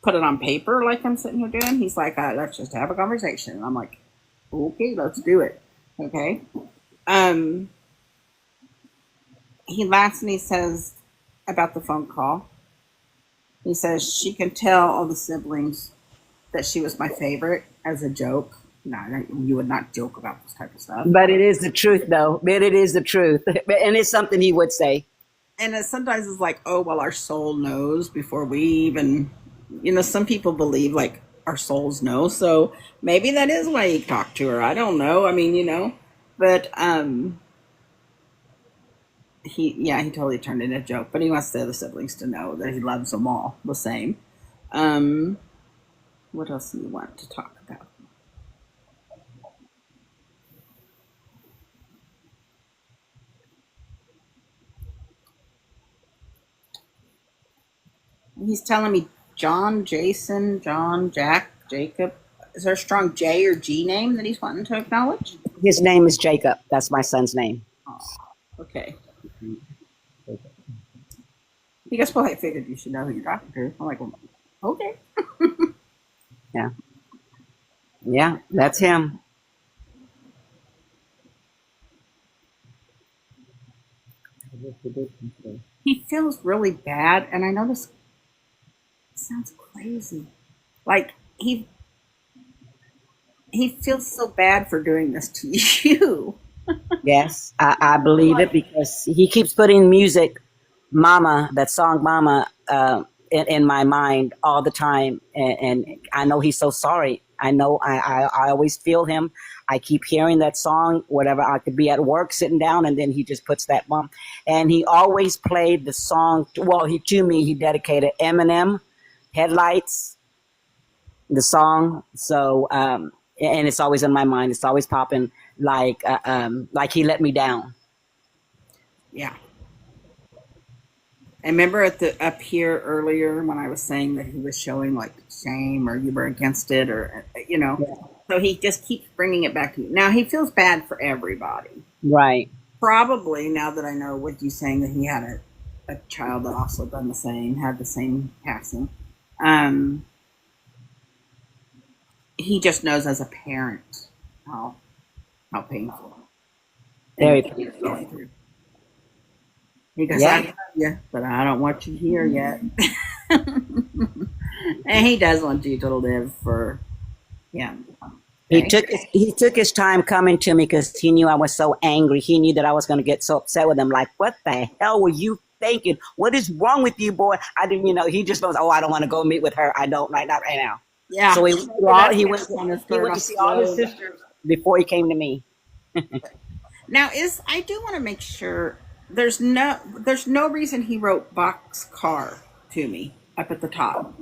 put it on paper like I'm sitting here doing. He's like, let's just have a conversation. And I'm like, okay, let's do it. Okay. He laughs and he says about the phone call. He says she can tell all the siblings that she was my favorite as a joke. No, you would not joke about this type of stuff. But it is the truth, though. But it is the truth, and it's something he would say. And sometimes it's like, oh, well, our soul knows before we even, some people believe like our souls know. So maybe that is why he talked to her. I don't know. I mean, but he totally turned it into a joke. But he wants the other siblings to know that he loves them all the same. What else do you want to talk about? He's telling me John, Jason, John, Jack, Jacob. Is there a strong J or G name that he's wanting to acknowledge? His name is Jacob. That's my son's name. Oh, okay. I guess I figured you should know who you're talking to. I'm like, well, okay. Yeah. Yeah, that's him. He feels really bad, and I know this sounds crazy. Like he feels so bad for doing this to you. Yes, I believe it because he keeps putting music, Mama, that song Mama, in my mind all the time. And I know he's so sorry. I know I always feel him. I keep hearing that song, whatever. I could be at work sitting down, and then he just puts that bump. And he always played the song. Well, to me, he dedicated Eminem, Headlights, the song. So, and it's always in my mind. It's always popping like he let me down. Yeah. I remember up here earlier when I was saying that he was showing like shame or you were against it or Yeah. So he just keeps bringing it back to you. Now he feels bad for everybody. Right. Probably now that I know with you saying that he had a child that also done the same, had the same passing. He just knows as a parent how painful Very and he's painful. going through. He goes, Yeah. I love you, but I don't want you here yet. And he does want you to live for him. He Okay? took his time coming to me because he knew I was so angry. He knew that I was going to get so upset with him. Like, what the hell were you thinking? What is wrong with you, boy? I didn't, he just goes, oh, I don't want to go meet with her. I don't, not right now. Yeah. So he went Kind of to started off see all his slow. sisters before he came to me. Now I do want to make sure there's no reason he wrote box car to me up at the top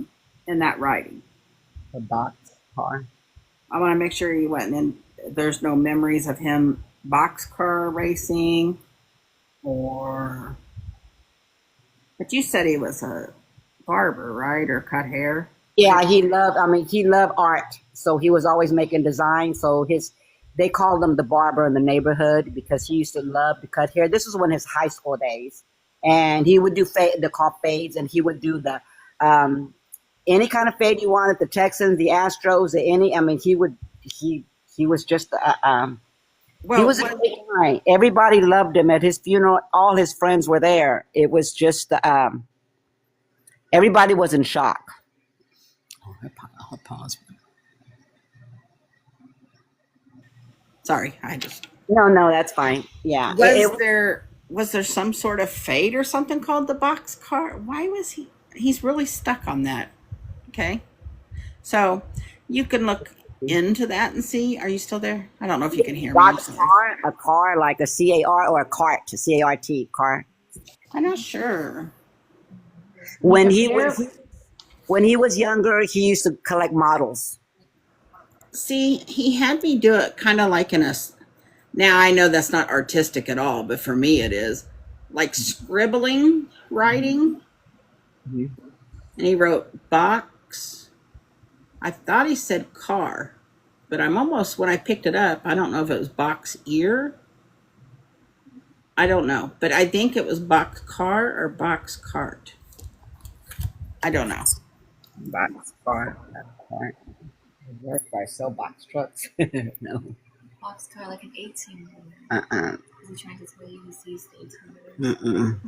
in that writing. The box car. I want to make sure he went and there's no memories of him boxcar racing or. But you said he was a barber, right? Or cut hair? Yeah, he loved art. So he was always making designs. So they called him the barber in the neighborhood because he used to love to cut hair. This was when his high school days. And he would do the call fades, and he would do the any kind of fade you wanted, the Texans, the Astros, he was just he was a great guy. Everybody loved him at his funeral. All his friends were there. It was just everybody was in shock. I'll pause. Sorry, I just. No, that's fine. Yeah. Was there some sort of fade or something called the boxcar? Why was he? He's really stuck on that. Okay, so you can look into that and see. Are you still there? I don't know if you can hear me. A car like a CAR or a cart, CART car. I'm not sure. When he was younger, he used to collect models. See, he had me do it kind of like in a. Now I know that's not artistic at all, but for me it is like scribbling writing. Mhm. And he wrote box. I thought he said car, but I'm almost, when I picked it up, I don't know if it was box ear. I don't know, but I think it was box car or box cart. I don't know. Box car. Work by sell box trucks. No. Boxcar like an 18 wheeler. Uh-uh. Is he trying to tell you he sees the 18 wheeler? Mm-mm.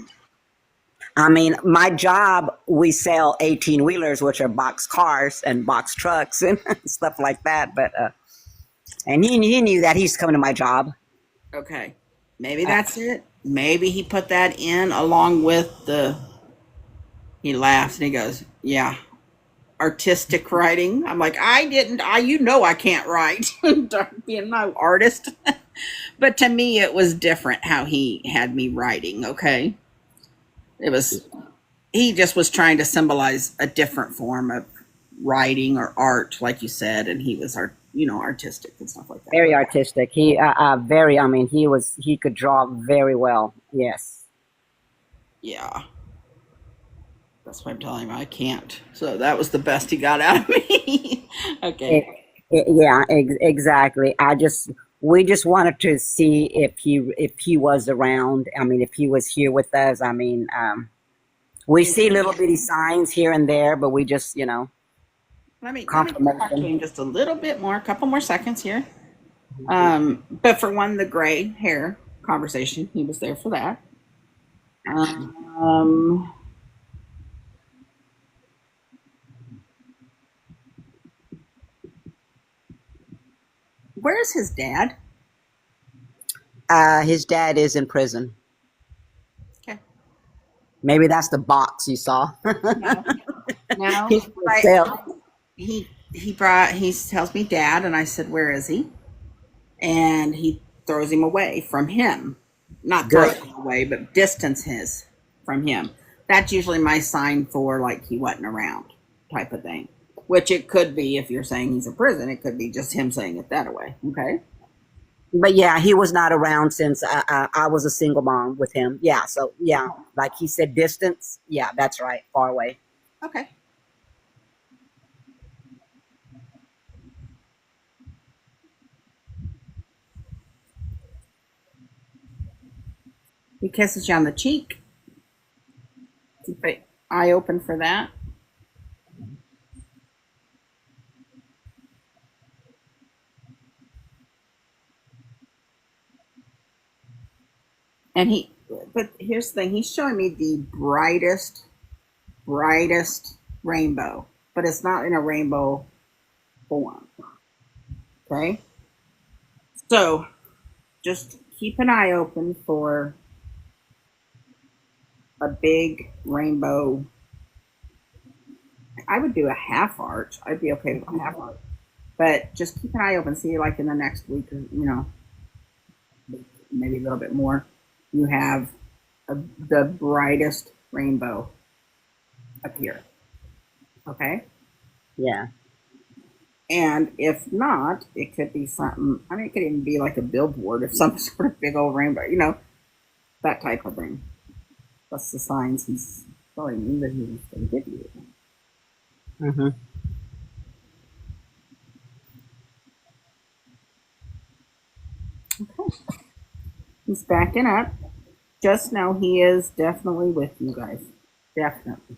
I mean, my job, we sell 18 wheelers, which are box cars and box trucks and stuff like that. But, and he knew that he's coming to my job. Okay. Maybe Uh, that's it. Maybe he put that in along with the. He laughs and he goes, "Yeah, artistic writing." I'm like, I didn't. I can't write. Being my artist, but to me, it was different how he had me writing. Okay, it was. He just was trying to symbolize a different form of writing or art, like you said, and he was artistic and stuff like that. Very artistic. I mean, he could draw very well. Yes. Yeah, that's why I'm telling him I can't. So that was the best he got out of me. It, Okay. yeah, exactly. We just wanted to see if he was around. I mean, if he was here with us. I mean, we see little bitty signs here and there, but we just, Let me talk to confirmation. him just a little bit more, a couple more seconds here. But for one, the gray hair conversation, he was there for that. Um, where's his dad? His dad is in prison. Okay. Maybe that's the box you saw. No, no. He's for sale. He tells me dad, and I said, "Where is he?" And he throws him away from him. Not throws Good. him away, but distance his from him. That's usually my sign for like he wasn't around type of thing. Which it could be if you're saying he's in prison. It could be just him saying it that way. Okay. But yeah, he was not around since I was a single mom with him. Yeah, so yeah, like he said, distance. Yeah, that's right, far away. Okay. He kisses you on the cheek. Keep an eye open for that. And but here's the thing, he's showing me the brightest rainbow, but it's not in a rainbow form. Okay? So just keep an eye open for a big rainbow. I would do a half arch. I'd be okay with a half arch. But just keep an eye open. See, like in the next week, or maybe a little bit more, you have the brightest rainbow appear. Okay? Yeah. And if not, it could be something. I mean, it could even be like a billboard of some sort of big old rainbow, that type of thing. That's the signs he's showing me that he's going to give you. Hmm. Okay. He's backing up. Just know he is definitely with you guys. Definitely.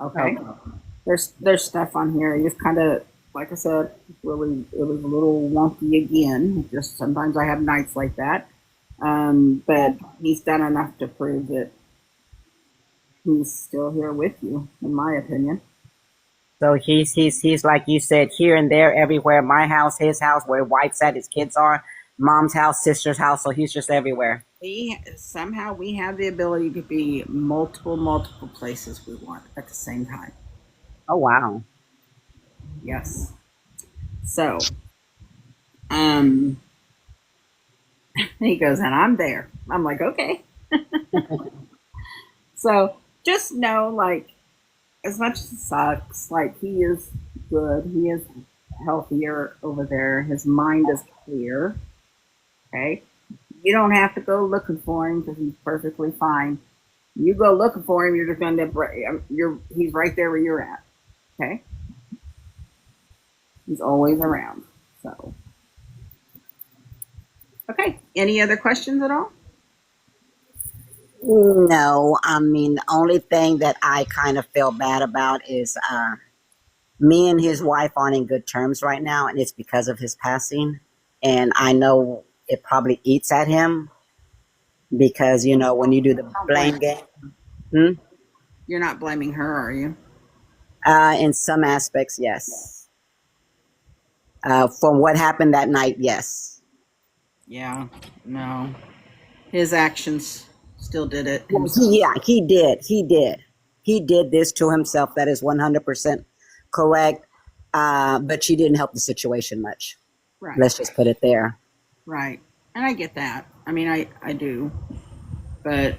Okay. Okay. There's stuff on here. You just kind of, like I said, really, it was a little wonky again. Just sometimes I have nights like that. But he's done enough to prove that he's still here with you, in my opinion. So he's like you said, here and there, everywhere. My house, his house, where wife's at, his kids are, mom's house, sister's house. So he's just everywhere. Somehow we have the ability to be multiple places we want at the same time. Oh wow. Yes. So, um, he goes, and I'm there. I'm like, okay. So just know, like, as much as it sucks, like he is good. He is healthier over there. His mind is clear. Okay. You don't have to go looking for him because he's perfectly fine. You go looking for him, you're just going to, he's right there where you're at. Okay. He's always around. So, okay. Any other questions at all? No, I mean, the only thing that I kind of feel bad about is me and his wife aren't in good terms right now, and it's because of his passing. And I know it probably eats at him because, when you do the Don't blame blame him. game. Hmm? You're not blaming her, are you? In some aspects, yes. From what happened that night, yes. Yeah. No. His actions still did it Well, himself. yeah, he did. He did. He did this to himself. That is 100% correct. But she didn't help the situation much. Right. Let's just put it there. Right. And I get that. I mean, I do. But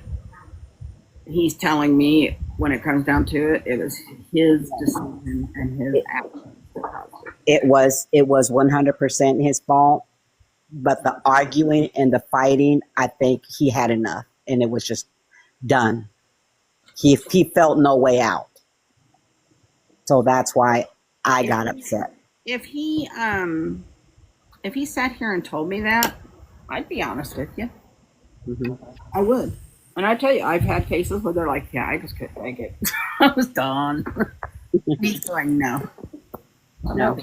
he's telling me when it comes down to it, it was his decision and his It, actions that caused it. it was 100% his fault. But the arguing and the fighting, I think he had enough, and it was just done. He felt no way out, so that's why I If got upset. if he if he sat here and told me that, I'd be honest with you. Hmm. I would. And I tell you, I've had cases where they're like, yeah, I just couldn't take it. I was done. He's going, no. No, No.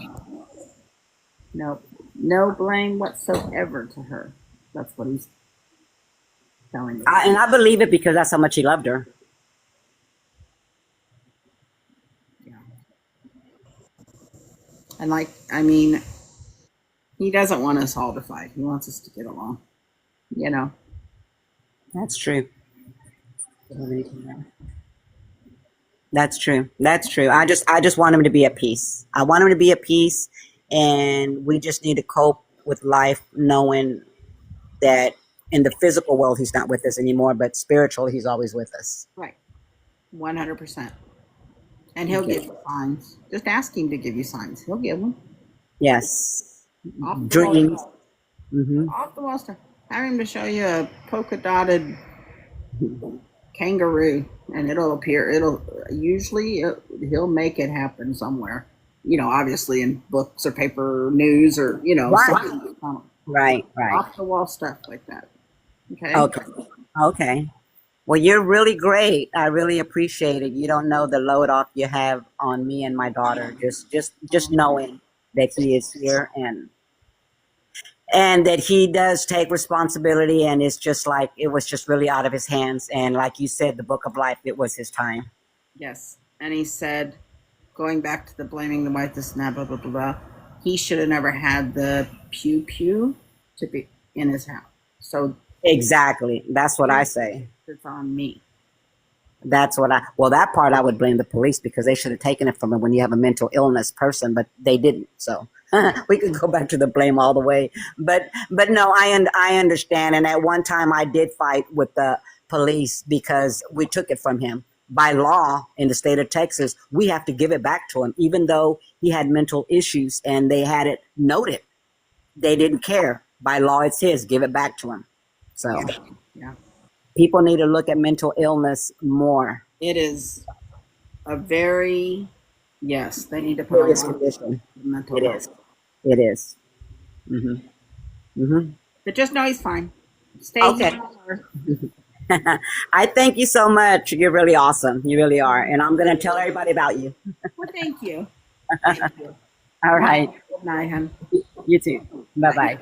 No. No blame whatsoever to her. That's what he's telling me. and I believe it because that's how much he loved her. Yeah. And like, I mean, he doesn't want us all to fight. He wants us to get along. You know. That's true. That's true. That's true. I just want him to be at peace. I want him to be at peace, and we just need to cope with life, knowing that in the physical world he's not with us anymore, but spiritual he's always with us. Right. 100%. And he'll give Okay. you signs. Just ask him to give you signs. He'll give them. Yes. Off the wall Dreams. stuff. Hmm. Off the wall stuff. Have him to show you a polka dotted kangaroo, and it'll appear. He'll make it happen somewhere. You know, obviously in books or paper or news or Right. something Right. Right. off the wall stuff like that. Okay. Okay. Okay. Well, you're really great. I really appreciate it. You don't know the load off you have on me and my daughter. Just knowing that he is here, and that he does take responsibility, and it's just like it was just really out of his hands, and like you said, the book of life, it was his time. Yes. And he said, going back to the blaming the white, this and that, blah blah blah blah. He should have never had the pew pew to be in his house. So Exactly. That's what I say. it's on me. That's what well, that part I would blame the police because they should have taken it from him when you have a mental illness person, but they didn't. So we could go back to the blame all the way. But no, I understand. And at one time I did fight with the police because we took it from him. By law in the state of Texas, we have to give it back to him, even though he had mental issues and they had it noted. They didn't care. By law, it's his. Give it back to him. So Yeah. Yeah. people need to look at mental illness more. It is a very yes. They need to put a Serious lot of condition. mental It health. is. It is. Hmm. Hmm. But just know he's fine. Stay Okay. here. I thank you so much. You're really awesome. You really are. And I'm going to tell everybody about you. Well, thank you. Thank you. All right. Good night, hon. You too. Bye bye.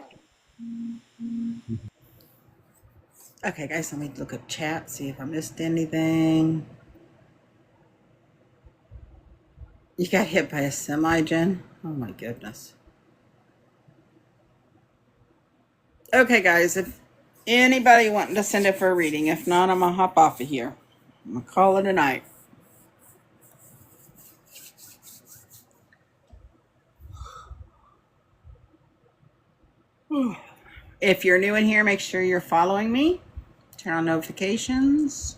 Okay, guys, let me look at chat, see if I missed anything. You got hit by a semi, Jen? Oh my goodness. Okay, guys, if anybody wanting to send it for a reading, if not, I'm gonna hop off of here. I'm gonna call it a night. If you're new in here, make sure you're following me. Turn on notifications.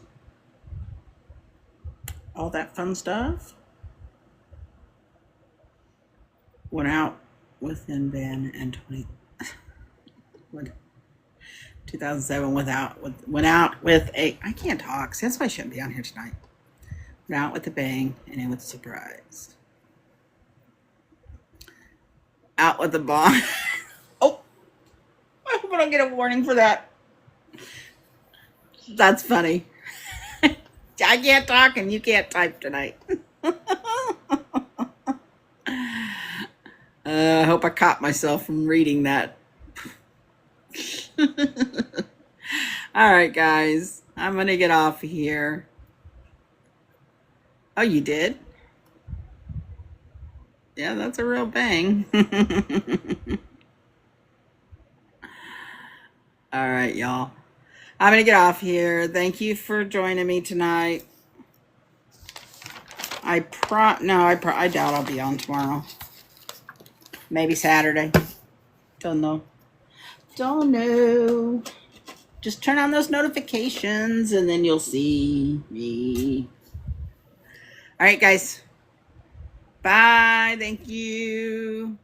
All that fun stuff. Went out with Ben and 2007 went out with a I can't talk. See, that's why I shouldn't be on here tonight. Went out with a bang and it was a surprise. Out with a bomb. Oh, I hope I don't get a warning for that. That's funny. I can't talk and you can't type tonight. I hope I caught myself from reading that. All right, guys. I'm going to get off of here. Oh, you did? Yeah, that's a real bang. All right, y'all. I'm going to get off here. Thank you for joining me tonight. I doubt I'll be on tomorrow. Maybe Saturday. Don't know. Don't know. Just turn on those notifications and then you'll see me. All right, guys. Bye. Thank you.